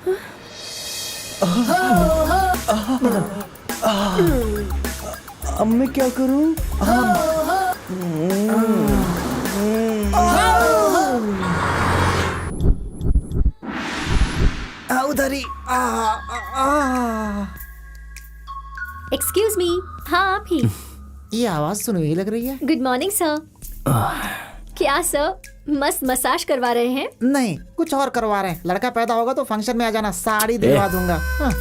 Speaker 12: अब मैं क्या करूं?
Speaker 4: उधर ही।
Speaker 5: Excuse me. हाँ आप ही।
Speaker 4: ये आवाज सुनी हुई लग रही है।
Speaker 5: Good morning sir. क्या सर, मस्त मसाज करवा रहे हैं?
Speaker 4: नहीं, कुछ और करवा रहे हैं। लड़का पैदा होगा तो फंक्शन में आ जाना, साड़ी दिलवा दूंगा। हाँ।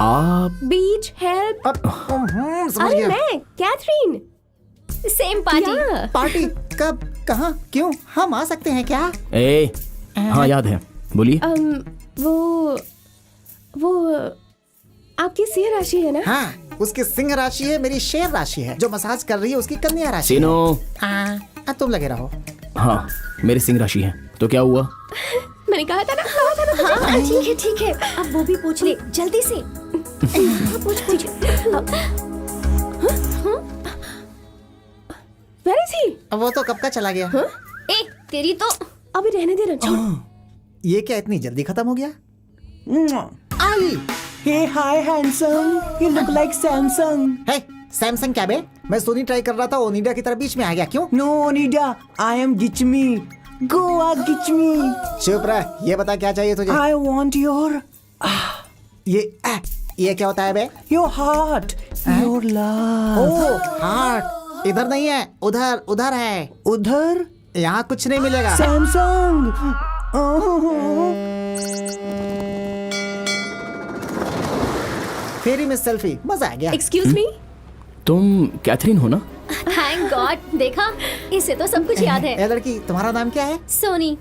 Speaker 2: आप
Speaker 6: बीच हेल्प।
Speaker 4: समझ
Speaker 6: अरे
Speaker 4: गया।
Speaker 6: मैं कैथरीन।
Speaker 5: Same party.
Speaker 4: पार्टी कब, कहाँ, क्यों? हम आ सकते हैं क्या?
Speaker 2: ए, हाँ याद है, बोलिए।
Speaker 6: वो आपकी सिंह राशि है ना?
Speaker 4: हाँ, उसकी सिंह राशि है, मेरी शेर राशि है। जो मसाज कर रही है उसकी कन्या राशि।
Speaker 2: सीनो।
Speaker 4: तुम लगे रहो।
Speaker 2: हाँ, मेरी सिंह राशि है। तो क्या हुआ?
Speaker 6: मैंने कहा था ना।
Speaker 5: हाँ ठीक है ठीक है। अब वो भी पूछ ले जल्दी से। पूछ।
Speaker 6: Where is he?
Speaker 4: वो तो कब का चला गया।
Speaker 5: ए तेरी तो।
Speaker 6: अभी रहने दे ना, छोड़।
Speaker 4: ये क्या इतनी जल्दी खत्म हो गया? आई।
Speaker 12: Hey, hi, handsome. You look like Samsung.
Speaker 4: है सैमसंग क्या बे? मैं सोनी ट्राई कर रहा था, ओनिडा की तरह बीच में आ गया। क्यों?
Speaker 12: No, Nida. I am Gichmi. Goa Gichmi.
Speaker 4: चुप रह। ये बता क्या चाहिए तुझे?
Speaker 12: I want your
Speaker 4: ये क्या होता है बे?
Speaker 12: your heart, your love.
Speaker 4: Oh heart. इधर नहीं है, उधर उधर है।
Speaker 12: उधर
Speaker 4: यहाँ कुछ नहीं मिलेगा।
Speaker 12: Samsung.
Speaker 4: फेरी में सेल्फी, मजा आ गया।
Speaker 6: Excuse me.
Speaker 2: तुम कैथरीन हो ना?
Speaker 5: थैंक गॉड, देखा इसे तो सब कुछ याद है।
Speaker 4: ए लड़की, तुम्हारा नाम क्या है?
Speaker 5: सोनी।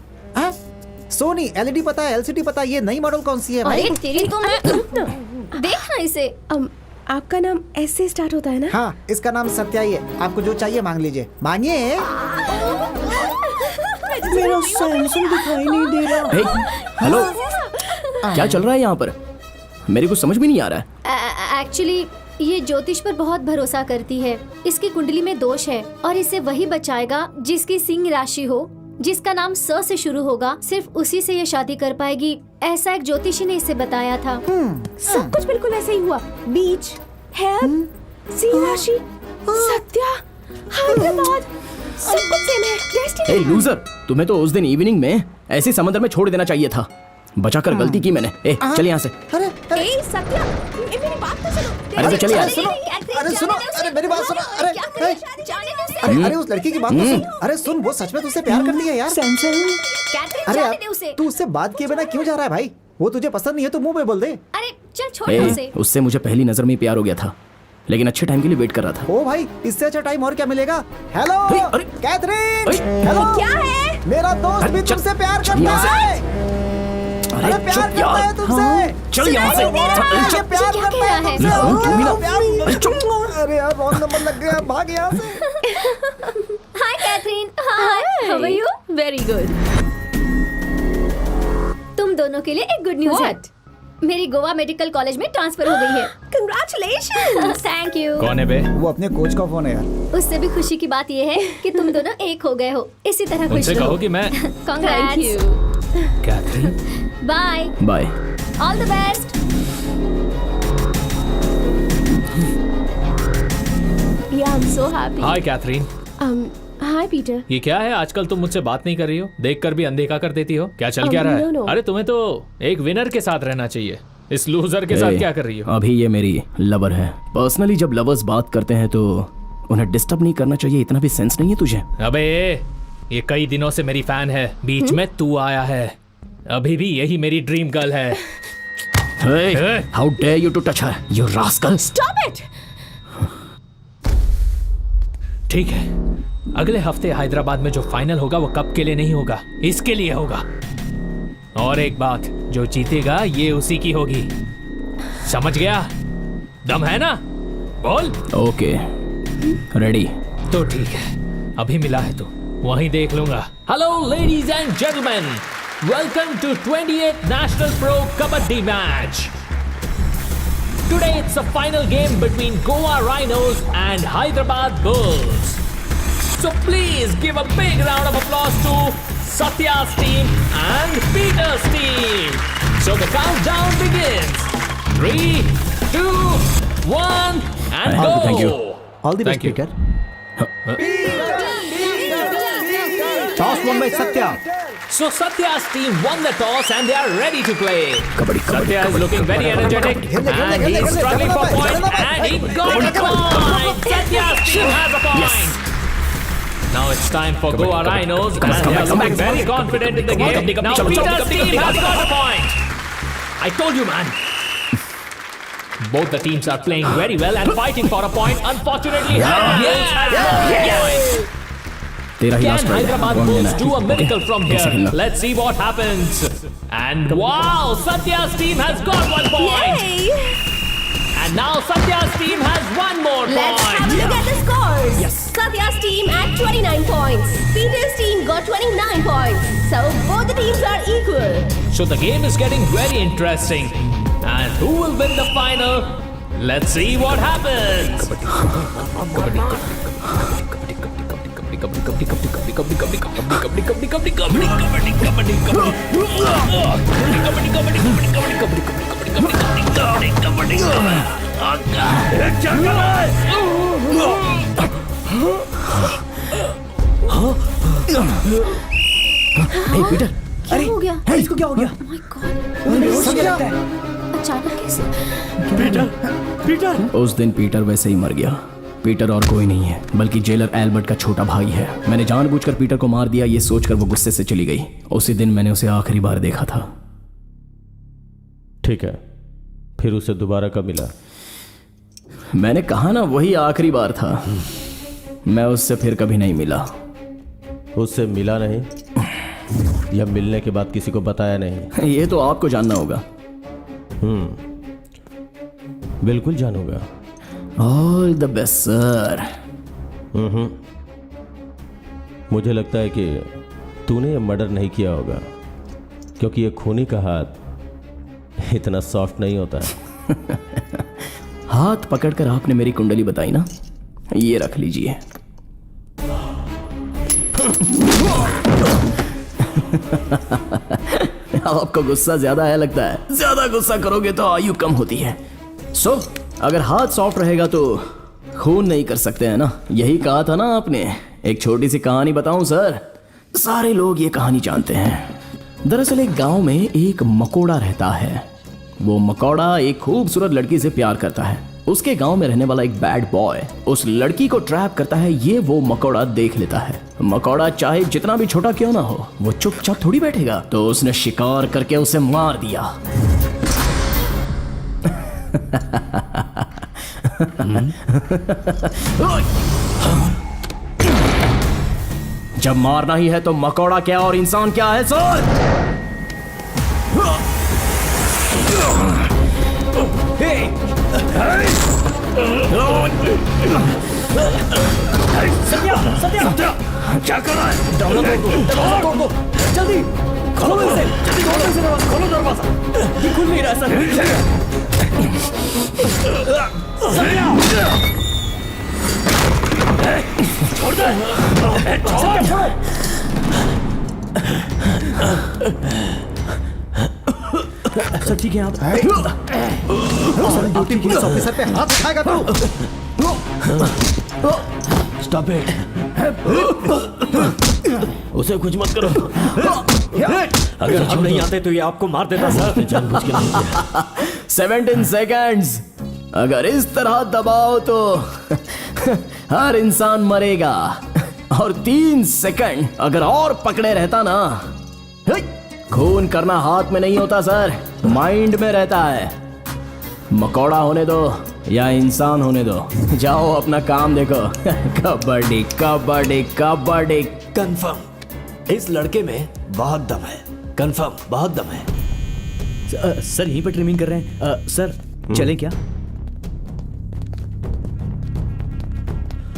Speaker 4: सोनी। एलईडी पता है, एलसीडी पता है, ये नई मॉडल कौन सी है भाई?
Speaker 5: अरे तेरी तो मैं देखना इसे।
Speaker 6: आपका नाम ऐसे स्टार्ट होता है ना?
Speaker 4: हाँ, इसका नाम सत्या ही है। आपको जो चाहिए मांग लीजिए। मांगिए।
Speaker 12: मेरा सैमसंग दिखाई नहीं दे रहा।
Speaker 2: हे, हेलो, क्या चल रहा है यहाँ पर? मेरे को समझ भी नहीं आ रहा है।
Speaker 5: एक्चुअली ये ज्योतिष पर बहुत भरोसा करती है। इसकी कुंडली में दोष है और इसे वही बचाएगा जिसकी सिंह राशि हो, जिसका नाम स से शुरू होगा। सिर्फ उसी से ये शादी कर पाएगी, ऐसा एक ज्योतिषी ने इसे बताया था।
Speaker 6: सब कुछ बिल्कुल ऐसे ही हुआ। बीच, हेल्प, सिंह राशि, सत्या, हैदराबाद, सब कुछ सेम है। डेस्टिनी।
Speaker 2: ए लूजर, तुम्हें तो उस दिन इवनिंग में ऐसे समंदर में छोड़ देना चाहिए था। बचाकर गलती की मैंने। ए चल यहाँ से।
Speaker 4: अरे
Speaker 6: ए सत्या, मेरी बात तो सुनो।
Speaker 2: अरे तो चलिए यार।
Speaker 4: सुनो, अरे सुनो, अरे मेरी बात सुनो, अरे उस लड़की की बात तो सुन। अरे सुन, वो सच में तुझसे प्यार करती है यार। अरे यार, तू उससे बात किए बिना क्यों जा रहा है भाई? वो तुझे पसंद नहीं है तो मुंह पे बोल दे।
Speaker 5: अरे चल छोड़ उसे।
Speaker 2: उससे मुझे पहली नजर में ही प्यार हो गया था, लेकिन अच्छे टाइम के लिए वेट कर रहा था।
Speaker 4: ओ भाई, इससे अच्छा टाइम और क्या मिलेगा? Hello Catherine, hello.
Speaker 6: क्या है?
Speaker 4: मेरा दोस्त भी तुमसे प्यार करता है। अरे प्यार करता है तुमसे।
Speaker 2: चल यहाँ से।
Speaker 4: ये प्यार करता है तुमसे।
Speaker 2: चुप।
Speaker 4: अरे यार, रॉन्ग नंबर लग गया, भाग यहाँ से।
Speaker 5: Hi Catherine. Hi, how are you?
Speaker 6: Very good.
Speaker 5: तुम दोनों के लिए एक गुड न्यूज़ है। मेरी गोवा मेडिकल कॉलेज में ट्रांसफर हो गई है।
Speaker 6: कंग्रेचुलेशंस।
Speaker 5: Thank you.
Speaker 1: कौन है बे?
Speaker 4: वो अपने कोच का फोन है यार।
Speaker 5: उससे भी खुशी की बात यह है कि तुम दोनों एक हो गए हो। इसी तरह खुश
Speaker 1: उनसे
Speaker 5: रहो।
Speaker 1: कहो कि मैं
Speaker 5: Congrats.
Speaker 6: Thank you.
Speaker 1: Catherine.
Speaker 5: Bye.
Speaker 2: Bye.
Speaker 5: All the best.
Speaker 6: Yeah I am so happy.
Speaker 1: Hi Catherine.
Speaker 6: Hi Peter.
Speaker 1: ये क्या है, आजकल तुम मुझसे बात नहीं कर रही हो, देखकर भी अनदेखा कर देती हो। क्या चल क्या रहा है?
Speaker 6: no.
Speaker 1: अरे तुम्हें तो एक विनर के साथ रहना चाहिए, इस लूजर के साथ क्या कर रही हो?
Speaker 2: अभी ये मेरी लवर है। पर्सनली जब लवर्स बात करते हैं तो उन्हें डिस्टर्ब नहीं करना चाहिए, इतना भी सेंस नहीं है तुझे?
Speaker 1: अबे ये कई दिनों से मेरी फैन है, बीच में तू आया है। अभी भी यही मेरी ड्रीम गर्ल है।
Speaker 2: How dare you to touch her, you rascal.
Speaker 6: Stop it.
Speaker 1: ठीक है, अगले हफ्ते हैदराबाद में जो फाइनल होगा वो कप के लिए नहीं होगा, इसके लिए होगा। और एक बात, जो जीतेगा ये उसी की होगी, समझ गया? दम है ना? बोल।
Speaker 2: Okay, ready.
Speaker 1: तो ठीक है, अभी मिला है तो वहीं देख लूंगा। Hello ladies and gentleman, welcome to 28th national pro kabaddi match. Today it's a final game between Goa Rhinos and Hyderabad Bulls. So please give a big round of applause to Satya's team and Peter's team. So the countdown begins. 3, 2, 1, and go.
Speaker 2: Thank you.
Speaker 9: All the best
Speaker 1: Thank you.
Speaker 9: Peter. Toss one by Satya.
Speaker 1: So Satya's team won the toss and they are ready to play.
Speaker 2: Kabaddi,
Speaker 1: Satya is looking very energetic and he's struggling for point and he got a point. Satya's team has a point. Now it's time for Goa Rhinos and they are looking very confident in the game. Now Peter's team has got a point. I told you, man. Both the teams are playing very well and fighting for a point. Unfortunately, Hyderabad has no point.
Speaker 2: तेरा ही
Speaker 1: Can
Speaker 2: last ride है,
Speaker 1: Hyderabad
Speaker 2: कौन लेना
Speaker 1: Bulls
Speaker 2: है?
Speaker 1: do a miracle from
Speaker 2: एक second
Speaker 1: here?
Speaker 2: ना।
Speaker 1: Let's see what happens. And wow, Satya's team has got 1 point.
Speaker 6: Yay!
Speaker 1: And now Satya's team has 1 more
Speaker 6: Let's have a
Speaker 1: point.
Speaker 6: look at the scores. Yes. Satya's team at 29 points. Peter's team got 29 points. So both the teams are equal.
Speaker 1: So the game is getting very interesting. And who will win the final? Let's see what happens.
Speaker 2: Hey Peter,
Speaker 5: क्या हो गया?
Speaker 2: इसको क्या हो गया?
Speaker 5: Oh my God. अचानक कैसे?
Speaker 2: उस दिन पीटर वैसे ही मर गया। पीटर और कोई नहीं है, बल्कि जेलर एल्बर्ट का छोटा भाई है। मैंने जानबूझकर पीटर को मार दिया, ये सोचकर वो गुस्से से चली गई। उसी दिन मैंने उसे आखिरी बार देखा था।
Speaker 3: ठीक है, फिर उसे दोबारा कब मिला?
Speaker 2: मैंने कहा ना, वही आखिरी बार था। मैं उससे फिर कभी नहीं मिला।
Speaker 3: उससे मिला नहीं या मिलने के बाद किसी को बताया नहीं?
Speaker 2: ये तो आपको जानना होगा।
Speaker 3: बिल्कुल जानूंगा।
Speaker 2: All the best sir.
Speaker 3: मुझे लगता है कि तूने ये मर्डर नहीं किया होगा, क्योंकि ये खूनी का हाथ इतना सॉफ्ट नहीं होता है।
Speaker 2: हाथ पकड़कर आपने मेरी कुंडली बताई ना, ये रख लीजिए। आपको गुस्सा ज्यादा है लगता है। ज्यादा गुस्सा करोगे तो आयु कम होती है। सो अगर हाथ सॉफ्ट रहेगा तो खून नहीं कर सकते हैं ना, यही कहा था ना आपने। एक छोटी सी कहानी बताऊं सर? सारे लोग ये कहानी जानते हैं। दरअसल एक गांव में एक मकोड़ा रहता है। वो मकौड़ा एक खूबसूरत लड़की से प्यार करता है। उसके गांव में रहने वाला एक बैड बॉय उस लड़की को ट्रैप करता है। ये वो मकौड़ा देख लेता है। मकौड़ा चाहे जितना भी छोटा क्यों ना हो, वो चुपचाप थोड़ी बैठेगा। तो उसने शिकार करके उसे मार दिया। जब मारना ही है तो मकौड़ा क्या और इंसान क्या है सर?
Speaker 8: क्या कर रहा है?
Speaker 2: जल्दी खोलो इसे, जल्दी खोलो इसे, खोलो दरवाजा। ये खुल नहीं रहा सर।
Speaker 8: छोड़ दे, छोड़।
Speaker 7: सर ठीक है आप
Speaker 9: ड्यूटी पुलिस ऑफिसर पे हाथ उठाएगा तो
Speaker 8: स्टॉप इट। उसे कुछ मत करो। अगर हम नहीं आते तो ये आपको मार देता सर। जानबूझ के नहीं किया।
Speaker 2: 17 सेकंड्स अगर इस तरह दबाओ तो हर इंसान मरेगा। और 3 सेकंड अगर और पकड़े रहता ना, खून करना हाथ में नहीं होता सर, माइंड में रहता है। मकौड़ा होने दो या इंसान होने दो, जाओ अपना काम देखो। कबड्डी कबड्डी कबड्डी।
Speaker 10: कंफर्म इस लड़के में बहुत दम है। कंफर्म बहुत दम है।
Speaker 7: सर यहीं पर ट्रिमिंग कर रहे हैं। सर चलें क्या?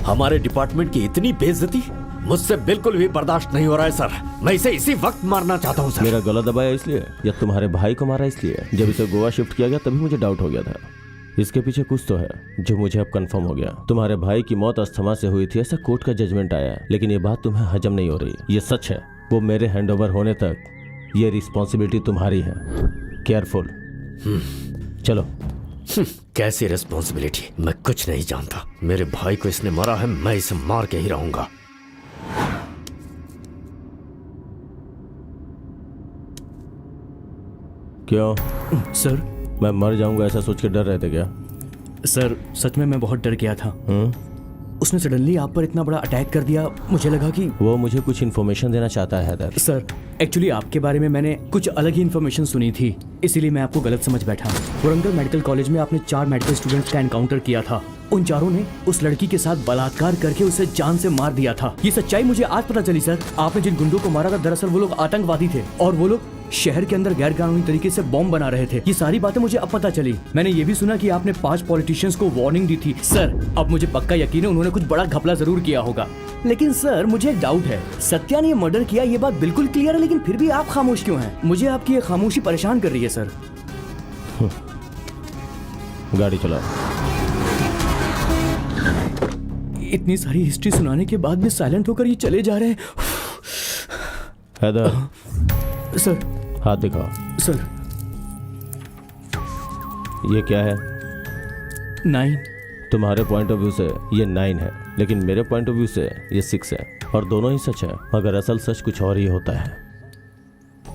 Speaker 8: हमारे डिपार्टमेंट की इतनी बेइज्जती मुझसे बिल्कुल भी बर्दाश्त नहीं हो रहा है सर। मैं इसे इसी वक्त मारना चाहता हूँ सर।
Speaker 3: मेरा गला दबाया इसलिए या तुम्हारे भाई को मारा इसलिए? जब इसे गोवा शिफ्ट किया गया तभी मुझे डाउट हो गया था। इसके पीछे कुछ तो है जो मुझे अब कंफर्म हो गया। तुम्हारे भाई की मौत अस्थमा से हुई थी ऐसा कोर्ट का जजमेंट आया है, लेकिन ये बात तुम्हें हजम नहीं हो रही। ये सच है। वो मेरे हैंडओवर होने तक ये रिस्पॉन्सिबिलिटी तुम्हारी है। केयरफुल। चलो।
Speaker 8: कैसी रिस्पॉन्सिबिलिटी? मैं कुछ नहीं जानता। मेरे भाई को इसने मारा है, मैं इसे मार के ही रहूंगा।
Speaker 3: क्यों
Speaker 7: सर?
Speaker 3: मैं मर जाऊंगा ऐसा सोच के डर रहे थे क्या?
Speaker 7: सर सच में मैं बहुत डर गया था। उसने सडनली आप पर इतना बड़ा अटैक कर दिया, मुझे लगा कि
Speaker 3: वो मुझे कुछ इन्फॉर्मेशन देना चाहता है हैदर।
Speaker 7: सर एक्चुअली आपके बारे में मैंने कुछ अलग ही इन्फॉर्मेशन सुनी थी, इसीलिए मैं आपको गलत समझ बैठा। वरंगल मेडिकल कॉलेज में आपने 4 मेडिकल स्टूडेंट्स का एनकाउंटर किया था। उन चारों ने उस लड़की के साथ बलात्कार करके उसे जान से मार दिया था। ये सच्चाई मुझे आज पता चली सर। आपने जिन गुंडों को मारा था दरअसल वो लोग आतंकवादी थे और वो लोग शहर के अंदर गैर कानूनी तरीके से बॉम्ब बना रहे थे। ये सारी बातें मुझे अब पता चली। मैंने ये भी सुना कि आपने 5 पॉलिटिशियंस को वार्निंग दी थी। सर अब मुझे पक्का यकीन है उन्होंने कुछ बड़ा घपला जरूर किया होगा। लेकिन सर मुझे एक डाउट है, सत्या ने ये मर्डर किया ये बात बिल्कुल क्लियर है, लेकिन फिर भी आप खामोश क्यों हैं? मुझे आपकी ये खामोशी परेशान कर रही है सर।
Speaker 3: गाड़ी चलाओ।
Speaker 7: इतनी सारी हिस्ट्री सुनाने के बाद भी साइलेंट होकर ये चले जा रहे हैं।
Speaker 3: हैदर
Speaker 7: सर
Speaker 3: हाथ दिखाओ।
Speaker 7: सर
Speaker 3: ये क्या है?
Speaker 7: 9।
Speaker 3: तुम्हारे पॉइंट ऑफ व्यू से ये 9 है, लेकिन मेरे पॉइंट ऑफ व्यू से ये 6 है और दोनों ही सच है। मगर असल सच कुछ और ही होता है।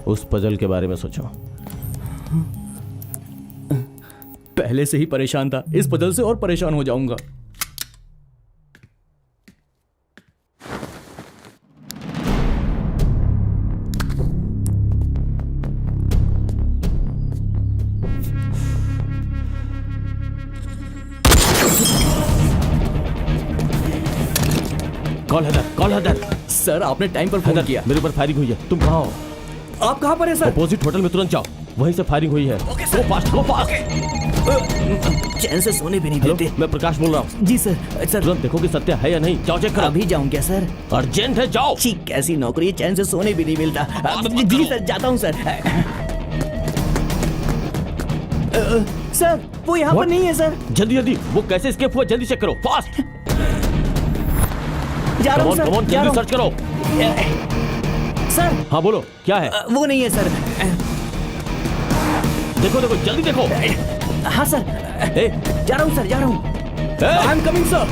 Speaker 3: उस पजल के बारे में सोचो।
Speaker 7: पहले से ही परेशान था, इस पजल से और परेशान हो जाऊंगा।
Speaker 3: कॉल हैदर।
Speaker 7: सर आपने टाइम पर फोन किया।
Speaker 3: मेरे ऊपर फायरिंग हुई है। तुम कहाँ हो?
Speaker 7: आप कहाँ पर हैं सर?
Speaker 3: अपोजिट होटल में तुरंत जाओ, वहीं से फायरिंग हुई है। गो फास्ट।
Speaker 7: चैन से सोने भी नहीं देते।
Speaker 3: मैं प्रकाश बोल रहा हूँ।
Speaker 7: जी सर। सर
Speaker 3: तुरंत देखो कि सत्य है या नहीं। जाओ चेक करो।
Speaker 7: अभी जाऊँ क्या सर?
Speaker 3: अर्जेंट है, जाओ।
Speaker 7: ठीक कैसी नौकरी, चैन से सोने भी नहीं मिलता। जी सर जाता हूँ सर। सर वो यहाँ पर नहीं है सर।
Speaker 3: जल्दी वो कैसे एस्केप हुआ, जल्दी चेक करो, फास्ट।
Speaker 7: जा रहा हूँ सर।
Speaker 3: जल्दी सर्च करो।
Speaker 7: सर
Speaker 3: हाँ बोलो, क्या है?
Speaker 7: वो नहीं है सर।
Speaker 3: देखो जल्दी देखो।
Speaker 7: हाँ सर। जा रहा हूँ सर, जा रहा हूँ। I am coming sir.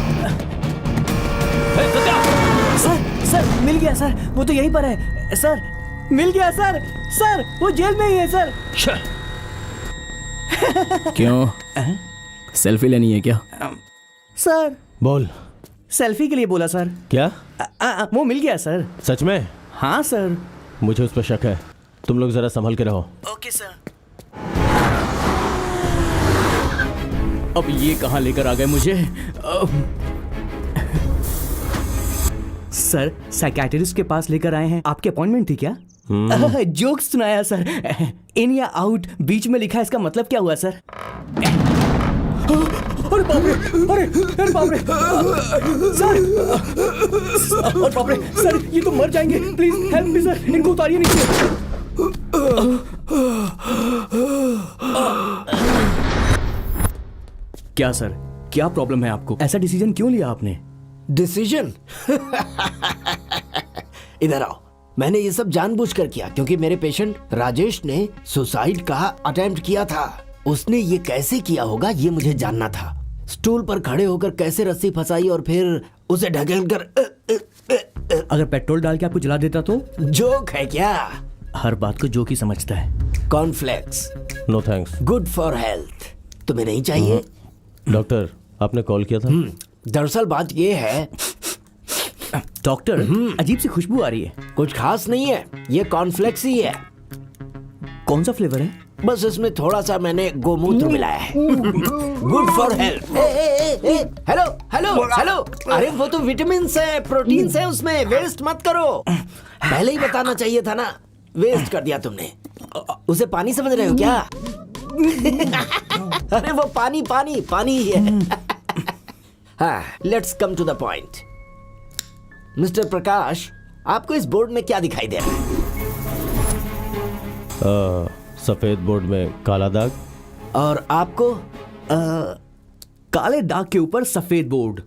Speaker 7: Sir मिल गया सर, वो तो यहीं पर है सर। मिल गया सर। सर वो जेल में ही है सर।
Speaker 2: क्यों? सेल्फी लेनी है क्या?
Speaker 7: सर
Speaker 3: बोल।
Speaker 7: सेल्फी के लिए बोला सर।
Speaker 3: क्या?
Speaker 7: वो मिल गया सर।
Speaker 3: सच में?
Speaker 7: हाँ सर।
Speaker 3: मुझे उस पर शक है, तुम लोग जरा संभल के रहो।
Speaker 7: Okay sir. अब ये कहाँ लेकर आ गए मुझे? सर साइकियाट्रिस्ट के पास लेकर आए हैं। आपकी अपॉइंटमेंट थी क्या? जोक्स सुनाया सर। इन या आउट बीच में लिखा है, इसका मतलब क्या हुआ सर? अरे बाप रे! अरे बाप रे! सर! अरे बाप रे! सर ये तो मर जाएंगे। प्लीज हेल्प मी सर, इनको उतारिए नीचे। क्या सर, क्या प्रॉब्लम है आपको? ऐसा डिसीजन क्यों लिया आपने?
Speaker 10: डिसीजन? इधर आओ। मैंने ये सब जानबूझकर किया क्योंकि मेरे पेशेंट राजेश ने सुसाइड का अटेम्प्ट किया था। उसने ये कैसे किया होगा ये मुझे जानना था। स्टूल पर खड़े होकर कैसे रस्सी फंसाई और फिर उसे ढकेलकर
Speaker 7: अगर पेट्रोल डाल के आपको जला देता तो?
Speaker 10: जोक है क्या?
Speaker 7: हर बात को जोक ही समझता है।
Speaker 10: Cornflakes.
Speaker 3: No thanks.
Speaker 10: Good for health. तुम्हें नहीं चाहिए?
Speaker 3: डॉक्टर आपने कॉल किया था?
Speaker 10: दरअसल बात ये है
Speaker 7: डॉक्टर, अजीब सी खुशबू आ रही है।
Speaker 10: कुछ खास नहीं है, ये कॉर्नफ्लेक्स ही है।
Speaker 7: कौन सा फ्लेवर है?
Speaker 10: बस इसमें थोड़ा सा मैंने गोमूत्र मिलाया है। Good for health. Hello hello hello. अरे वो तो विटामिन है, प्रोटीन है उसमें, वेस्ट मत करो। पहले ही बताना चाहिए था ना, वेस्ट कर दिया तुमने। उसे पानी समझ रहे हो क्या? अरे वो पानी पानी पानी ही है। हाँ, let's come to the point. Mister Prakash, आपको इस बोर्ड में क्या दिखाई दे रहा है?
Speaker 3: सफेद बोर्ड में काला दाग।
Speaker 10: और आपको?
Speaker 7: काले दाग के ऊपर सफेद बोर्ड।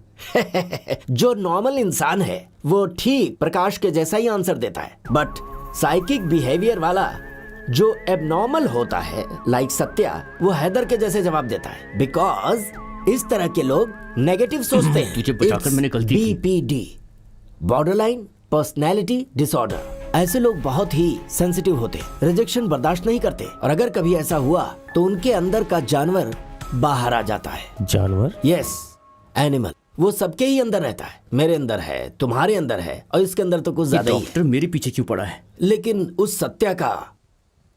Speaker 10: जो नॉर्मल इंसान है वो ठीक प्रकाश के जैसा ही आंसर देता है, बट साइकिक बिहेवियर वाला जो एबनॉर्मल होता है, लाइक सत्या, वो हैदर के जैसे जवाब देता है। बिकॉज इस तरह के लोग नेगेटिव सोचते हैं।
Speaker 7: तुझे बचाकर मैंने गलती की।
Speaker 10: BPD, borderline personality disorder. ऐसे लोग बहुत ही सेंसिटिव होते हैं, रिजेक्शन बर्दाश्त नहीं करते, और अगर कभी ऐसा हुआ तो उनके अंदर का जानवर बाहर आ जाता है।
Speaker 3: जानवर?
Speaker 10: Yes, animal. वो सबके ही अंदर रहता है। मेरे अंदर है, तुम्हारे अंदर है, और इसके अंदर तो कुछ ज्यादा ही है।
Speaker 7: डॉक्टर मेरे पीछे क्यों पड़ा है?
Speaker 10: लेकिन उस सत्या का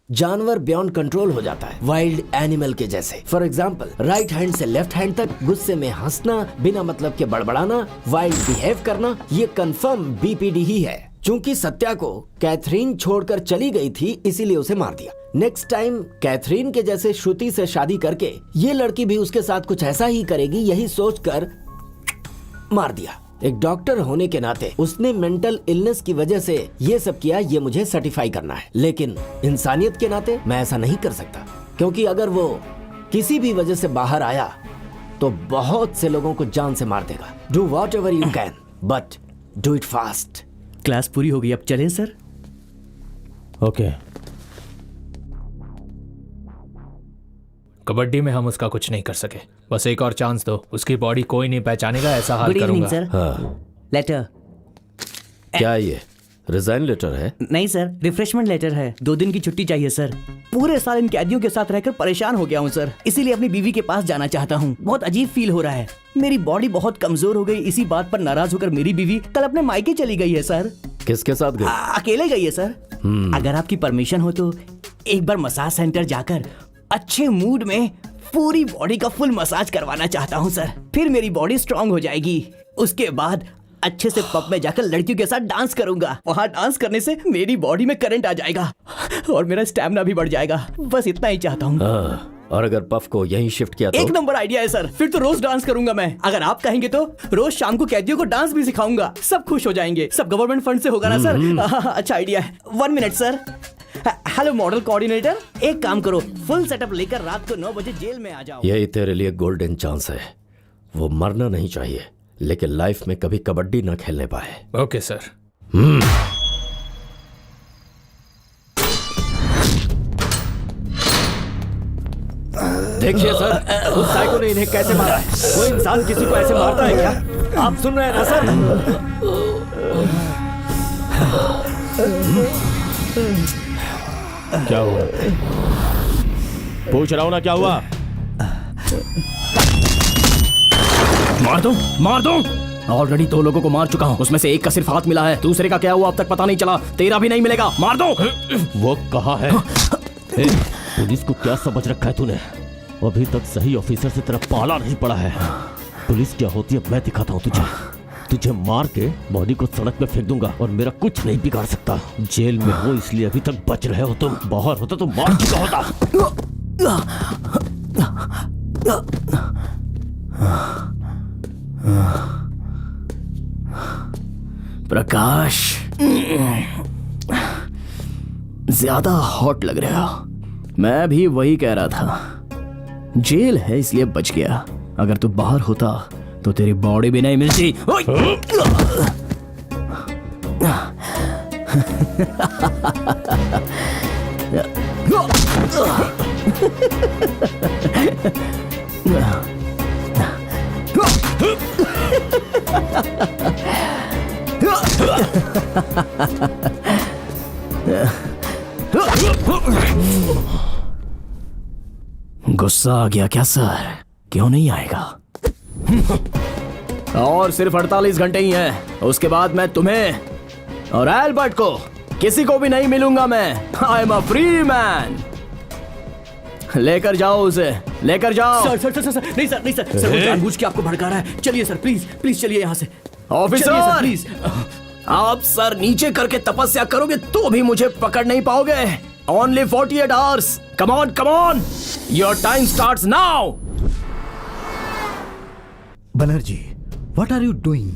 Speaker 10: जानवर बियॉन्ड कंट्रोल हो जाता है, वाइल्ड एनिमल के जैसे। फॉर एग्जाम्पल, राइट हैंड से लेफ्ट हैंड तक गुस्से में हंसना, बिना मतलब के बड़बड़ाना, वाइल्ड बिहेव करना, ये कंफर्म BPD ही है। चूंकि सत्या को कैथरीन छोड़कर चली गई थी, इसीलिए उसे मार दिया। नेक्स्ट टाइम कैथरीन के जैसे श्रुति से शादी करके ये लड़की भी उसके साथ कुछ ऐसा ही करेगी, यही सोचकर मार दिया। एक डॉक्टर होने के नाते उसने मेंटल इलनेस की वजह से ये सब किया, ये मुझे सर्टिफाई करना है। लेकिन इंसानियत के नाते मैं ऐसा नहीं कर सकता, क्योंकि अगर वो किसी भी वजह से बाहर आया तो बहुत से लोगों को जान से मार देगा। Do what ever you can, but do it fast.
Speaker 7: Class पूरी हो गई, अब चलें सर?
Speaker 3: ओके।
Speaker 1: कबड्डी में हम उसका कुछ नहीं कर सके, बस एक और चांस दो। उसकी बॉडी कोई नहीं पहचानेगा, ऐसा हाल करूंगा।
Speaker 7: सर। लेटर।
Speaker 8: क्या ये रिजाइन लेटर है?
Speaker 7: नहीं सर, रिफ्रेशमेंट लेटर है। 2 दिन की छुट्टी चाहिए सर। पूरे साल इन कैदियों के साथ रहकर परेशान हो गया हूँ सर, इसीलिए अपनी बीवी के पास जाना चाहता हूँ। बहुत अजीब फील हो रहा है, मेरी बॉडी बहुत कमजोर हो गई। इसी बात पर नाराज होकर मेरी बीवी कल अपने मायके चली गई है सर।
Speaker 8: किसके साथ गई?
Speaker 7: अकेले गई है सर। अगर आपकी परमिशन हो तो एक बार मसाज सेंटर जाकर अच्छे मूड में पूरी बॉडी का फुल मसाज करवाना चाहता हूँ सर। फिर मेरी बॉडी स्ट्रांग हो जाएगी। उसके बाद अच्छे से पब में जाकर लड़कियों के साथ डांस करूंगा। वहाँ डांस करने से मेरी बॉडी में करंट आ जाएगा और मेरा स्टैमिना भी बढ़ जाएगा। बस इतना ही चाहता हूँ।
Speaker 8: और अगर पफ को यहीं शिफ्ट किया तो?
Speaker 7: एक नंबर आइडिया है सर, फिर तो रोज डांस करूंगा मैं। अगर आप कहेंगे तो रोज शाम को कैदियों को डांस भी सिखाऊंगा। सब खुश हो जाएंगे। सब गवर्नमेंट फंड से होगा ना सर? अच्छा आइडिया है। 1 minute sir. Hello model coordinator, एक काम करो, फुल सेटअप लेकर रात को 9 बजे जेल में आ जाओ।
Speaker 8: यही तेरे लिए गोल्डन चांस है। वो मरना नहीं चाहिए, लेकिन लाइफ में कभी कबड्डी ना खेलने पाए।
Speaker 1: Okay sir.
Speaker 8: देखिए सर, उस साइको ने इन्हें कैसे मारा है। कोई इंसान किसी को ऐसे मारता है क्या? आप सुन रहे हैं ना सर?
Speaker 3: क्या हुआ? पूछ रहा हूं ना क्या हुआ।
Speaker 2: मार दो। ऑलरेडी 2 लोगों को मार चुका हूँ, उसमें से एक का सिर्फ हाथ मिला है, दूसरे का क्या हुआ अब तक पता नहीं चला, तेरा भी नहीं मिलेगा, मार दो।
Speaker 3: वो कहा है पुलिस को क्या समझ रखा है तूने? अभी तक सही ऑफिसर से तेरा पाला नहीं पड़ा है। पुलिस क्या होती है मैं दिखाता हूँ तुझे मार के बॉडी को सड़क पे फेंक दूंगा और मेरा कुछ नहीं बिगाड़ सकता। जेल में हो इसलिए अभी तक बच रहे हो तुम, बाहर होता तो मार चुका होता।
Speaker 2: प्रकाश, ज्यादा हॉट लग रहा हो। मैं भी वही कह रहा था, जेल है इसलिए बच गया, अगर तू बाहर होता तो तेरी बॉडी भी नहीं मिलती। गुस्सा आ गया क्या सर? क्यों नहीं आएगा? और सिर्फ 48 घंटे ही हैं, उसके बाद मैं तुम्हें और एल्बर्ट को किसी को भी नहीं मिलूंगा। मैं I am a free man. लेकर जाओ उसे, लेकर जाओ।
Speaker 7: सर सर सर सर नहीं सर, नहीं सर, वो जानबूझ के आपको भड़का रहा है। चलिए सर, प्लीज प्लीज चलिए यहाँ से।
Speaker 2: Officer
Speaker 7: please.
Speaker 2: आप सर नीचे करके तपस्या करोगे तो भी मुझे पकड़ नहीं पाओगे। Only 48 hours. Come on. Your time starts now.
Speaker 9: Banerjee, what are you doing?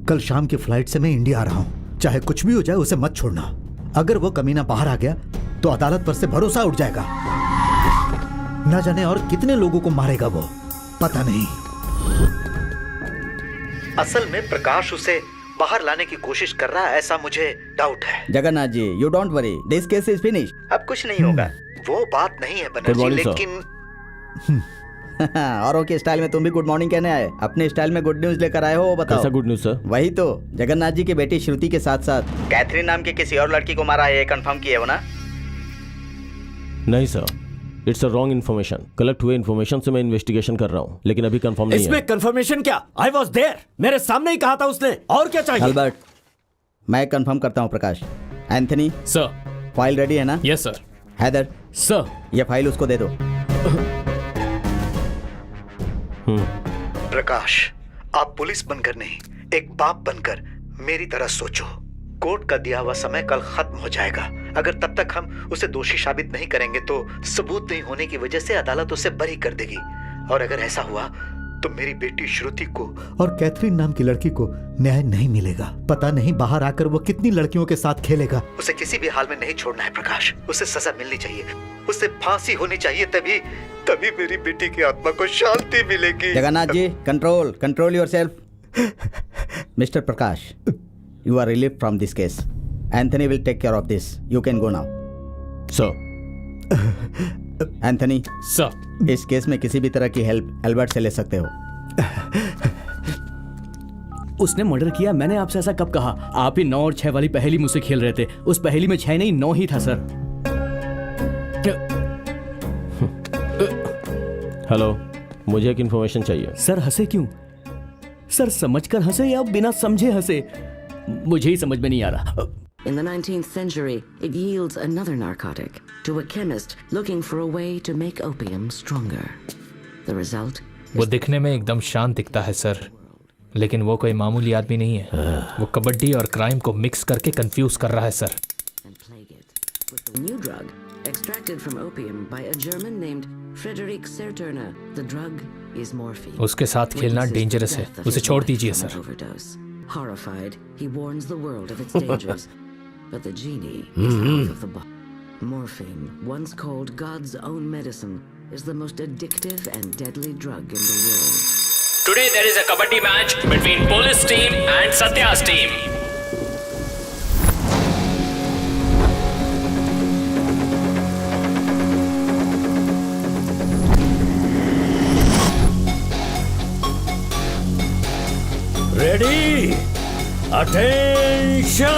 Speaker 9: कल शाम की फ्लाइट से मैं इंडिया आ रहा हूँ। चाहे कुछ भी हो जाए उसे मत छोड़ना। अगर वो कमीना बाहर आ गया तो अदालत पर से भरोसा उठ जाएगा। न जाने और कितने लोगों को मारेगा वो, पता नहीं। असल में प्रकाश उसे बाहर लाने की कोशिश कर रहा है, ऐसा मुझे डाउट है।
Speaker 12: Jagannath ji, you don't worry, this case is finish.
Speaker 9: अब कुछ नहीं होगा। वो बात नहीं है बनर्जी, लेकिन
Speaker 12: औरों के स्टाइल में तुम भी गुड मॉर्निंग कहने आए, अपने स्टाइल में गुड न्यूज लेकर आए हो, वो बताओ।
Speaker 3: कैसा गुड न्यूज सर?
Speaker 12: वही तो, जगन्नाथ जी की बेटी श्रुति के साथ साथ कैथरीन नाम की किसी और लड़की को मारा है, ये कंफर्म किए हो ना?
Speaker 3: नहीं sir, it's a wrong information. Collect हुए इन्फॉर्मेशन से मैं इन्वेस्टिगेशन कर रहा हूँ, लेकिन अभी कंफर्म नहीं है।
Speaker 10: इसमें कंफर्मेशन क्या? आई वॉज देयर, मेरे सामने ही कहा था उसने, और क्या चाहिए?
Speaker 12: अल्बर्ट, मैं कंफर्म करता हूँ Prakash. Anthony
Speaker 1: sir,
Speaker 12: file ready है ना?
Speaker 1: Yes sir.
Speaker 12: हैदर
Speaker 1: सर,
Speaker 12: ये फाइल उसको दे दो।
Speaker 9: प्रकाश, आप पुलिस बनकर नहीं, एक बाप बनकर मेरी तरह सोचो। कोर्ट का दिया हुआ समय कल खत्म हो जाएगा। अगर तब तक हम उसे दोषी साबित नहीं करेंगे तो सबूत नहीं होने की वजह से अदालत उसे बरी कर देगी। और अगर ऐसा हुआ तो मेरी बेटी श्रुति को और कैथरीन नाम की लड़की को न्याय नहीं मिलेगा। पता नहीं बाहर आकर वो कितनी लड़कियों के साथ खेलेगा। उसे किसी भी हाल में नहीं छोड़ना है प्रकाश। उसे सजा मिलनी चाहिए, उसे फांसी होनी चाहिए, तभी मेरी बेटी की आत्मा को शांति मिलेगी।
Speaker 12: Jagannath ji, control yourself. Mister Prakash, you are relieved from this case. Anthony will take care of this. You can go now.
Speaker 3: Sir.
Speaker 12: Anthony.
Speaker 1: Sir.
Speaker 12: इस केस में किसी भी तरह की हेल्प एल्बर्ट से ले सकते हो।
Speaker 7: उसने मर्डर किया, मैंने आपसे ऐसा कब कहा? आप ही 9 और 6 वाली पहेली मुझसे खेल रहे थे। उस पहेली में 6 नहीं 9 ही था सर।
Speaker 3: हेलो, मुझे एक इन्फॉर्मेशन चाहिए।
Speaker 7: सर हंसे क्यों? सर समझकर हंसे या बिना समझे हंसे? मुझे ही समझ में नहीं आ रहा।
Speaker 14: In the 19th century, it yields another narcotic to a chemist looking for a way to make opium stronger. The result?
Speaker 1: वो दिखने में एकदम शांत दिखता है सर, लेकिन वो कोई मामूली आदमी नहीं है। वो कबड्डी और क्राइम को मिक्स करके कंफ्यूज कर रहा है sir.
Speaker 14: With a new drug extracted from opium by a German named Friedrich Serturner. The drug is morphine.
Speaker 1: उसके साथ खेलना डेंजरस है, उसे छोड़ दीजिए sir.
Speaker 14: Horrified, he warns the world of its dangers, but the genie is out of the bottle. Morphine, once called God's own medicine, is the most addictive and deadly drug in the world.
Speaker 1: Today there is a kabaddi match between police team and Satya's team.
Speaker 8: Ready? Attention!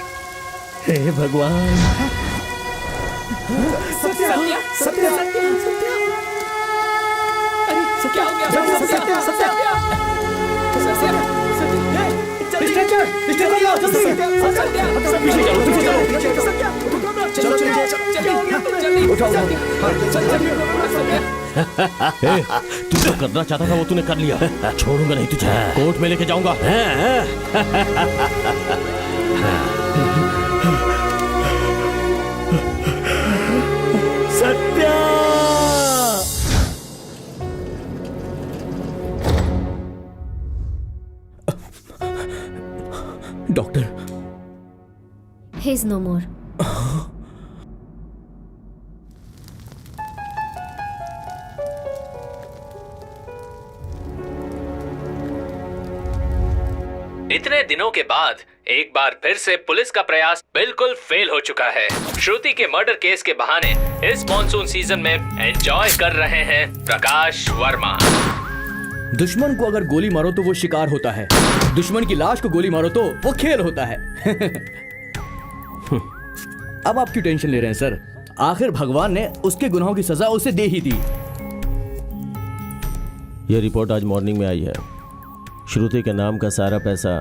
Speaker 3: हे भगवान।
Speaker 1: सत्या सत्या सत्या अरे क्या हो गया? सत्या सत्या
Speaker 3: तू जो करना चाहता था वो तूने कर लिया। छोड़ूंगा नहीं तुझे, कोर्ट में लेके जाऊंगा।
Speaker 12: Satya.
Speaker 7: Doctor,
Speaker 5: he is no more.
Speaker 1: इतने दिनों के बाद एक बार फिर से पुलिस का प्रयास बिल्कुल फेल हो चुका है। श्रुति के मर्डर केस के बहाने इस मॉनसून सीजन में एंजॉय कर रहे हैं प्रकाश वर्मा।
Speaker 7: दुश्मन को अगर गोली मारो तो वो शिकार होता है, दुश्मन की लाश को गोली मारो तो वो खेल होता है। अब आप क्यों टेंशन ले रहे हैं सर? आखिर भगवान ने उसके गुनाहों की सजा उसे दे ही दी।
Speaker 3: ये रिपोर्ट आज मॉर्निंग में आई है। श्रुति के नाम का सारा पैसा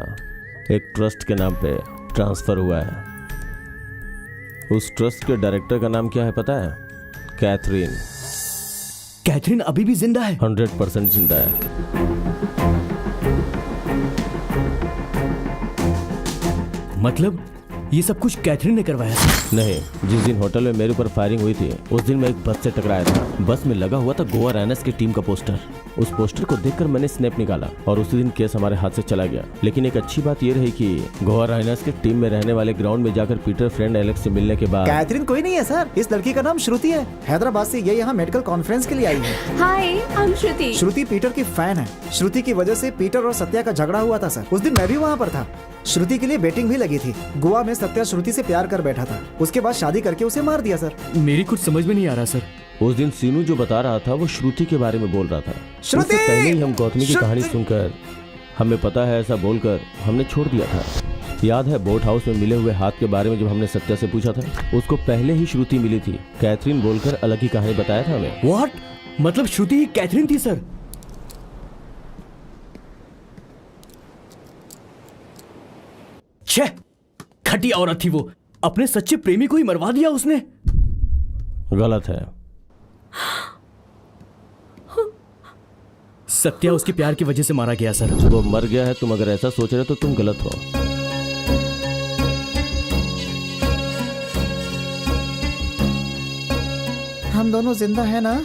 Speaker 3: एक ट्रस्ट के नाम पे ट्रांसफर हुआ है। उस ट्रस्ट के डायरेक्टर का नाम क्या है पता है? कैथरीन।
Speaker 7: कैथरीन अभी भी जिंदा है?
Speaker 3: 100% जिंदा है।
Speaker 7: मतलब ये सब कुछ कैथरीन ने करवाया था?
Speaker 3: नहीं, जिस दिन होटल में मेरे ऊपर फायरिंग हुई थी उस दिन मैं एक बस से टकराया था। बस में लगा हुआ था गोवा राइनर्स की टीम का पोस्टर। उस पोस्टर को देखकर मैंने स्नैप निकाला और उसी दिन केस हमारे हाथ से चला गया। लेकिन एक अच्छी बात यह रही कि गोवा राइनर्स की टीम में रहने वाले ग्राउंड में जाकर पीटर फ्रेंड एलेक्स से मिलने के बाद।
Speaker 4: कैथरीन कोई नहीं है सर, इस लड़की का नाम श्रुति है। हैदराबाद से ये यहाँ मेडिकल कॉन्फ्रेंस के लिए आई है।
Speaker 6: Hi, I am Shruti.
Speaker 4: Shruti Peter की फैन है। श्रुति की वजह से पीटर और सत्या का झगड़ा हुआ था सर। उस दिन मैं भी वहाँ पर था। श्रुति के लिए बेटिंग भी लगी थी। गोवा में सत्या श्रुति से प्यार कर बैठा था, उसके बाद शादी करके उसे मार दिया सर।
Speaker 7: मेरी कुछ समझ में नहीं आ रहा सर।
Speaker 3: उस दिन सीनू जो बता रहा था वो श्रुति के बारे में बोल रहा था।
Speaker 4: श्रुति!
Speaker 3: उससे पहले ही हम गौतमी की कहानी सुनकर हमें पता है ऐसा बोलकर हमने छोड़ दिया था। याद है बोट हाउस में मिले हुए हाथ के बारे में जब हमने सत्या से पूछा था, उसको पहले ही श्रुति मिली थी। कैथरीन बोलकर अलग ही कहानी बताया था हमें।
Speaker 7: व्हाट? मतलब श्रुति ही कैथरीन थी सर? छे, घटिया औरत थी वो। अपने सच्चे प्रेमी को ही मरवा दिया उसने।
Speaker 3: गलत है।
Speaker 7: सत्या उसके प्यार की वजह से मारा गया सर।
Speaker 3: वो मर गया है, तुम अगर ऐसा सोच रहे हो तो तुम गलत हो।
Speaker 4: हम दोनों जिंदा है ना?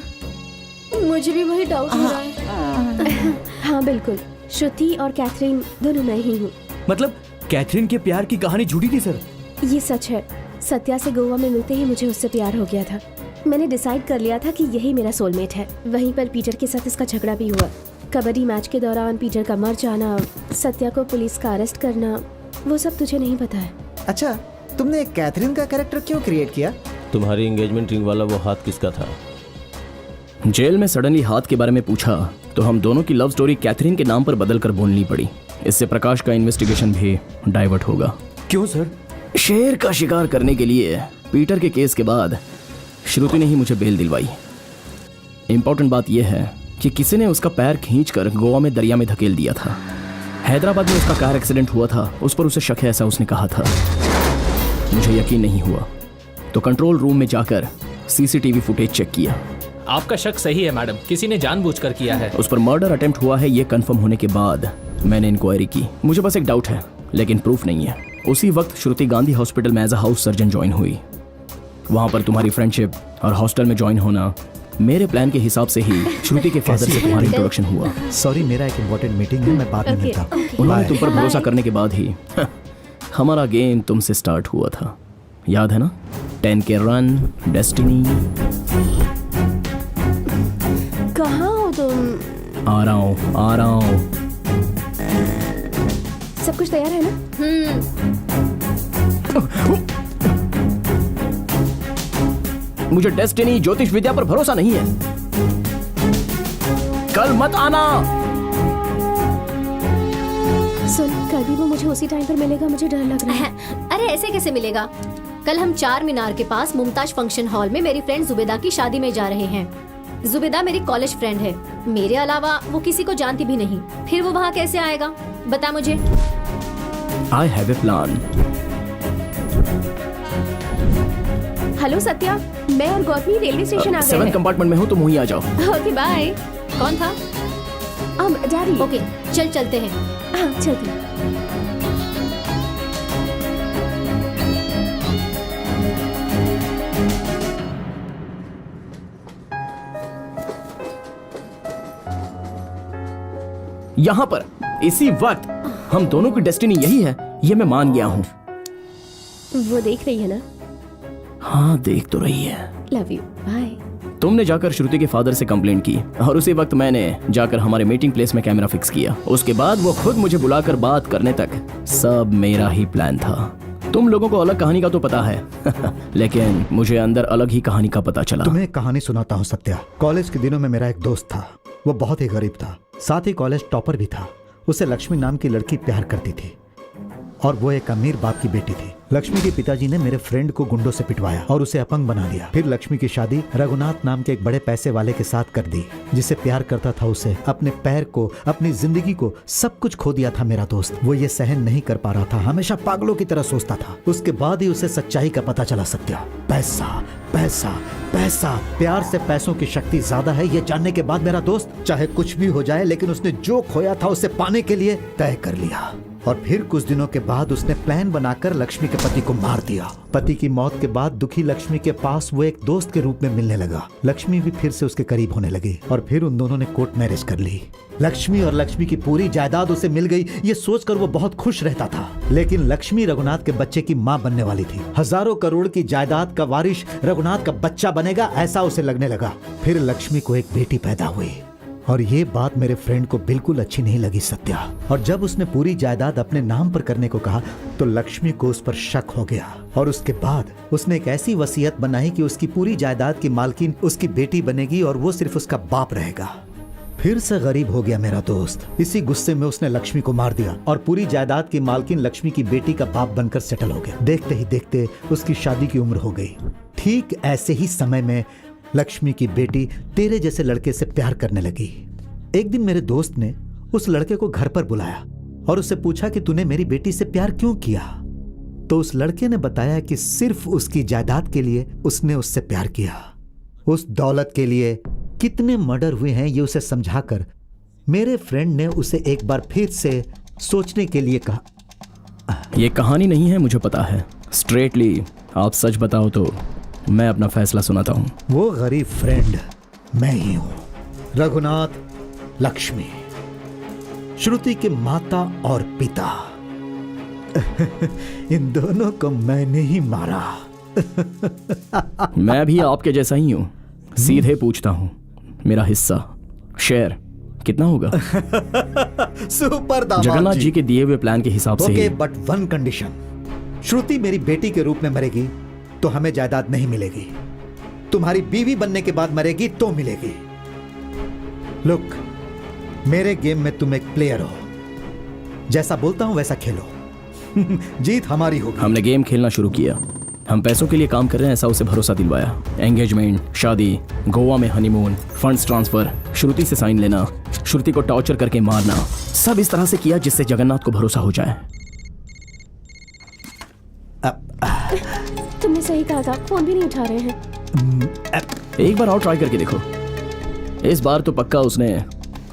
Speaker 5: मुझे भी वही डाउट हो रहा है।
Speaker 6: हाँ बिल्कुल, श्रुति और कैथरीन दोनों मैं ही हूँ।
Speaker 7: मतलब कैथरीन के प्यार की कहानी झूठी थी सर?
Speaker 6: ये सच है। सत्या से गोवा में मिलते ही मुझे उससे प्यार हो गया था। मैंने डिसाइड कर लिया था कि यही मेरा सोलमेट है। वहीं पर पीटर के साथ इसका झगड़ा भी हुआ। कबड्डी मैच के दौरान पीटर का मर जाना, सत्या को पुलिस का अरेस्ट करना, वो सब तुझे नहीं पता है।
Speaker 4: अच्छा, तुमने कैथरीन का कैरेक्टर क्यों क्रिएट किया?
Speaker 3: तुम्हारी एंगेजमेंट रिंग वाला वो हाथ किसका था?
Speaker 2: जेल में सडनली हाथ के बारे में पूछा तो हम दोनों की लव स्टोरी कैथरीन के नाम पर बदल कर बोलनी पड़ी। इससे प्रकाश का इन्वेस्टिगेशन भी डाइवर्ट होगा।
Speaker 7: क्यों सर?
Speaker 2: शेर का शिकार करने के लिए पीटर के केस के बाद श्रुति ने ही मुझे बेल दिलवाई। इंपॉर्टेंट बात यह है कि किसी ने उसका पैर खींचकर गोवा में दरिया में धकेल दिया था। हैदराबाद में उसका कार एक्सीडेंट हुआ था, उस पर उसे शक है ऐसा उसने कहा था। मुझे यकीन नहीं हुआ तो कंट्रोल रूम में जाकर सीसीटीवी फुटेज चेक किया।
Speaker 1: आपका शक सही है मैडम, किसी ने जानबूझकर किया है।
Speaker 2: उस पर मर्डर अटेम्प्ट हुआ है ये कंफर्म होने के बाद मैंने इंक्वायरी की। मुझे बस एक डाउट है लेकिन प्रूफ नहीं है। उसी वक्त श्रुति गांधी हॉस्पिटल में as a house surgeon join हुई। वहां पर तुम्हारी फ्रेंडशिप और हॉस्टल में ज्वाइन होना, मेरे प्लान के हिसाब से ही श्रुति के फादर से तुम्हारा इंट्रोडक्शन हुआ।
Speaker 9: सॉरी, मेरा एक इम्पोर्टेंट मीटिंग है, मैं बाद में मिलता हूं।
Speaker 2: उन्होंने तुम पर भरोसा करने के बाद ही हमारा गेम तुमसे स्टार्ट हुआ था। याद है ना? 10 के रन, डेस्टिनी।
Speaker 6: कहाँ हो तुम?
Speaker 2: आ रहा हूँ।
Speaker 6: सब कुछ तैयार है ना?
Speaker 2: मुझे डेस्टिनी ज्योतिष विद्या पर भरोसा नहीं है। कल मत आना।
Speaker 6: सुन, कल भी वो मुझे उसी टाइम पर मिलेगा, मुझे डर लग रहा है।
Speaker 5: अरे ऐसे कैसे मिलेगा? कल हम चार मीनार के पास मुमताज फंक्शन हॉल में मेरी फ्रेंड जुबेदा की शादी में जा रहे हैं। जुबेदा मेरी कॉलेज फ्रेंड है, मेरे अलावा वो किसी को जानती भी नहीं। फिर वो वहाँ कैसे आएगा, बता मुझे।
Speaker 2: I have a plan.
Speaker 6: Hello Satya, मैं और गौतमी रेलवे स्टेशन आ गए
Speaker 2: 7
Speaker 6: हैं।
Speaker 2: कंपार्टमेंट में हूँ, तुम वहीं आ जाओ।
Speaker 5: Okay bye. कौन था?
Speaker 6: डैडी।
Speaker 5: ओके चल चलते हैं।
Speaker 6: हाँ चलते हैं।
Speaker 2: यहाँ पर इसी वक्त हम दोनों की डेस्टिनी यही है, ये मैं मान गया हूँ।
Speaker 6: वो देख रही है ना?
Speaker 2: हाँ देख तो रही है।
Speaker 6: Love you, bye.
Speaker 2: तुमने जाकर श्रुति के फादर से कंप्लेंट की और उसी वक्त मैंने जाकर हमारे मीटिंग प्लेस में कैमरा फिक्स किया। उसके बाद वो खुद मुझे बुलाकर बात करने तक सब मेरा ही प्लान था। तुम लोगों को अलग कहानी का तो पता है लेकिन मुझे अंदर अलग ही कहानी का पता चला।
Speaker 9: तुम्हें एक कहानी सुनाता हूँ सत्या। कॉलेज के दिनों में मेरा एक दोस्त था, वो बहुत ही गरीब था, साथ ही कॉलेज टॉपर भी था। उसे लक्ष्मी नाम की लड़की प्यार करती थी और वो एक अमीर बाप की बेटी थी। लक्ष्मी के पिताजी ने मेरे फ्रेंड को गुंडों से पिटवाया और उसे अपंग बना दिया। फिर लक्ष्मी की शादी रघुनाथ नाम के एक बड़े पैसे वाले के साथ कर दी, जिसे प्यार करता था। उसे अपने पैर को, अपनी जिंदगी को, सब कुछ खो दिया था मेरा दोस्त। वो ये सहन नहीं कर पा रहा था, हमेशा पागलों की तरह सोचता था। उसके बाद ही उसे सच्चाई का पता चला सत्या। पैसा पैसा पैसा, प्यार से पैसों की शक्ति ज्यादा है, ये जानने के बाद मेरा दोस्त चाहे कुछ भी हो जाए लेकिन उसने जो खोया था उसे पाने के लिए तय कर लिया। और फिर कुछ दिनों के बाद उसने प्लान बनाकर लक्ष्मी के पति को मार दिया। पति की मौत के बाद दुखी लक्ष्मी के पास वो एक दोस्त के रूप में मिलने लगा। लक्ष्मी भी फिर से उसके करीब होने लगी और फिर उन दोनों ने कोर्ट मैरिज कर ली। लक्ष्मी और लक्ष्मी की पूरी जायदाद उसे मिल गई, ये सोचकर वो बहुत खुश रहता था। लेकिन लक्ष्मी रघुनाथ के बच्चे की माँ बनने वाली थी। हजारों करोड़ की जायदाद का वारिस रघुनाथ का बच्चा बनेगा, ऐसा उसे लगने लगा। फिर लक्ष्मी को एक बेटी पैदा हुई और ये बात मेरे फ्रेंड को बिल्कुल अच्छी नहीं लगी सत्या। और जब उसने पूरी जायदाद अपने नाम पर करने को कहा तो लक्ष्मी को उस पर शक हो गया और उसके बाद उसने एक ऐसी वसीयत बनाई कि उसकी पूरी जायदाद की मालकिन उसकी बेटी बनेगी और वो सिर्फ उसका बाप रहेगा। फिर से गरीब हो गया मेरा दोस्त। इसी गुस्से में उसने लक्ष्मी को मार दिया और पूरी जायदाद की मालकिन लक्ष्मी की बेटी का बाप बनकर सेटल हो गया। देखते ही देखते उसकी शादी की उम्र हो गई। ठीक ऐसे ही समय में लक्ष्मी की बेटी तेरे जैसे लड़के से प्यार करने लगी। एक दिन मेरे दोस्त ने उस लड़के को घर पर बुलाया और उससे पूछा कि तूने मेरी बेटी से प्यार क्यों किया। तो उस लड़के ने बताया कि सिर्फ उसकी जायदाद के लिए उसने उससे प्यार किया। उस दौलत के लिए कितने मर्डर हुए हैं ये उसे समझाकर मेरे फ्रेंड ने उसे एक बार फिर से सोचने के लिए कहा।
Speaker 2: ये कहानी नहीं है, मुझे पता है। स्ट्रेटली आप सच बताओ तो मैं अपना फैसला सुनाता हूँ।
Speaker 9: वो गरीब फ्रेंड मैं ही हूँ। रघुनाथ, लक्ष्मी, श्रुति के माता और पिता इन दोनों को मैंने ही मारा।
Speaker 2: मैं भी आपके जैसा ही हूँ। सीधे पूछता हूँ, मेरा हिस्सा शेयर कितना होगा?
Speaker 9: सुपर दामाद
Speaker 2: जगन्नाथ जी के दिए हुए प्लान के हिसाब से
Speaker 9: ओके, बट वन कंडीशन। श्रुति मेरी बेटी के रूप में मरेगी तो हमें जायदाद नहीं मिलेगी। तुम्हारी बीवी बनने के बाद मरेगी तो मिलेगी। लुक, मेरे गेम में तुम एक प्लेयर हो, जैसा बोलता हूं वैसा खेलो। जीत हमारी होगी।
Speaker 2: हमने गेम खेलना शुरू किया। हम पैसों के लिए काम कर रहे हैं ऐसा उसे भरोसा दिलवाया। एंगेजमेंट, शादी, गोवा में हनीमून, फंड्स ट्रांसफर, श्रुति से साइन लेना, श्रुति को टॉर्चर करके मारना, सब इस तरह से किया जिससे जगन्नाथ को भरोसा हो जाए।
Speaker 6: तुमने सही कहा था, फोन भी नहीं उठा रहे हैं।
Speaker 2: एक बार और ट्राई करके देखो। इस बार तो पक्का उसने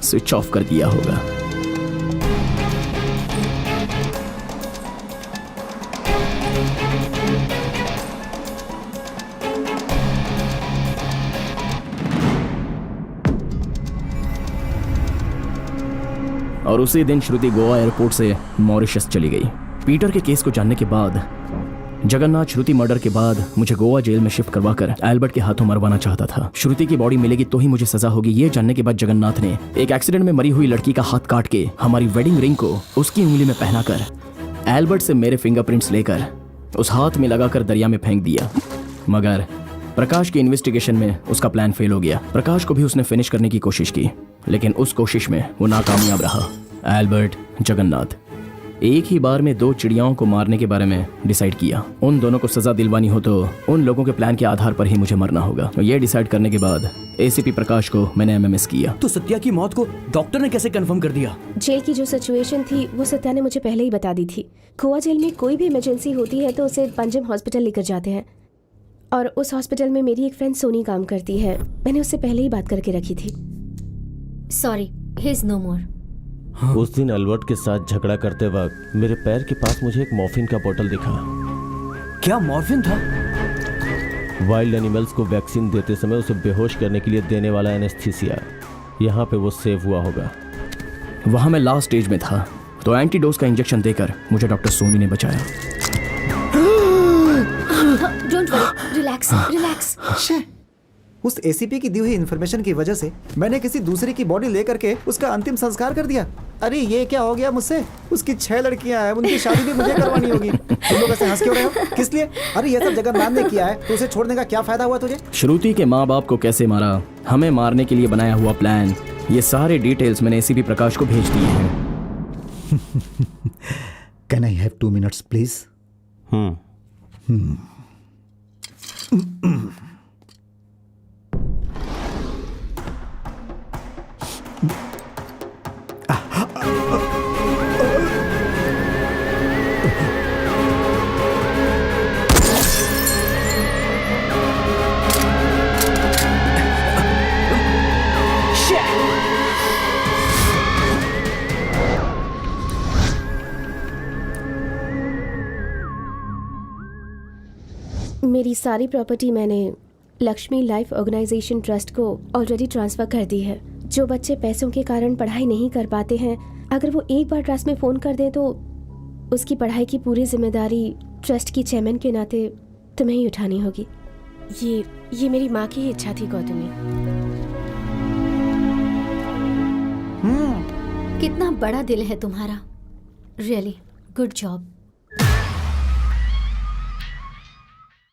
Speaker 2: स्विच ऑफ कर दिया होगा। और उसी दिन श्रुति गोवा एयरपोर्ट से मॉरिशस चली गई। पीटर के केस को जानने के बाद जगन्नाथ श्रुति मर्डर के बाद मुझे गोवा जेल में शिफ्ट करवाकर एल्बर्ट के हाथों मरवाना चाहता था। श्रुति की बॉडी मिलेगी तो ही मुझे सजा होगी, ये जानने के बाद जगन्नाथ ने एक एक्सीडेंट में मरी हुई लड़की का हाथ काट के हमारी वेडिंग रिंग को उसकी उंगली में पहनाकर एल्बर्ट से मेरे फिंगरप्रिंट्स लेकर उस हाथ में लगाकर दरिया में फेंक दिया। मगर प्रकाश की इन्वेस्टिगेशन में उसका प्लान फेल हो गया। प्रकाश को भी उसने फिनिश करने की कोशिश की लेकिन उस कोशिश में वो नाकामयाब रहा। एल्बर्ट, जगन्नाथ, एक ही बार में 2 चिड़ियाओं को मारने के बारे में डिसाइड किया। उन दोनों को सजा दिलवानी हो तो उन लोगों के प्लान के आधार पर ही मुझे मरना होगा। ये डिसाइड करने के बाद एसीपी प्रकाश को मैंने एमएमएस किया।
Speaker 7: तो सत्या की मौत को डॉक्टर ने कैसे कंफर्म कर दिया?
Speaker 6: जेल की जो सिचुएशन थी वो सत्या ने मुझे पहले ही बता दी थी। गोवा जेल में कोई भी इमरजेंसी होती है तो उसे पंजम हॉस्पिटल लेकर जाते हैं, और उस हॉस्पिटल में मेरी एक फ्रेंड सोनी काम करती है। मैंने उससे पहले ही बात करके रखी थी।
Speaker 5: सॉरी, ही इज नो मोर।
Speaker 3: उस दिन अल्बर्ट के साथ झगड़ा करते वक्त मेरे पैर के पास मुझे एक मॉर्फिन का बोतल दिखा।
Speaker 7: क्या मॉर्फिन था?
Speaker 3: वाइल्ड एनिमल्स को वैक्सीन देते समय उसे बेहोश करने के लिए देने वाला एनेस्थीसिया। यहाँ पे वो सेव हुआ होगा।
Speaker 2: वहाँ मैं लास्ट स्टेज में था तो एंटीडोज का इंजेक्शन देकर मुझे डॉक्टर सोनी ने बचाया।
Speaker 5: Don't worry, relax relax.
Speaker 4: उस एसीपी की दी हुई इन्फॉर्मेशन की वजह से मैंने किसी दूसरे की बॉडी लेकर के उसका अंतिम संस्कार कर दिया। अरे ये क्या हो गया मुझसे? उसकी 6 लड़कियां हैं, उनकी शादी भी मुझे करवानी होगी। तुम लोग ऐसे हंस क्यों रहे हो? किस लिए? अरे ये सब जगन्नाथ ने किया है तो उसे छोड़ने का क्या फायदा हुआ तुझे?
Speaker 2: श्रुति के माँ बाप को कैसे मारा, हमें मारने के लिए बनाया हुआ प्लान, ये सारे डिटेल्स मैंने एसीपी प्रकाश को भेज दिए हैं।
Speaker 9: Can I have 2 minutes please?
Speaker 6: मेरी सारी प्रॉपर्टी मैंने लक्ष्मी लाइफ ऑर्गेनाइजेशन ट्रस्ट को ऑलरेडी ट्रांसफ़र कर दी है। जो बच्चे पैसों के कारण पढ़ाई नहीं कर पाते हैं, अगर वो एक बार ट्रस्ट में फ़ोन कर दें तो उसकी पढ़ाई की पूरी जिम्मेदारी ट्रस्ट की चेयरमैन के नाते तुम्हें ही उठानी होगी।
Speaker 15: ये मेरी माँ की ही इच्छा थी गौतमी।
Speaker 5: कितना बड़ा दिल है तुम्हारा। Really good job.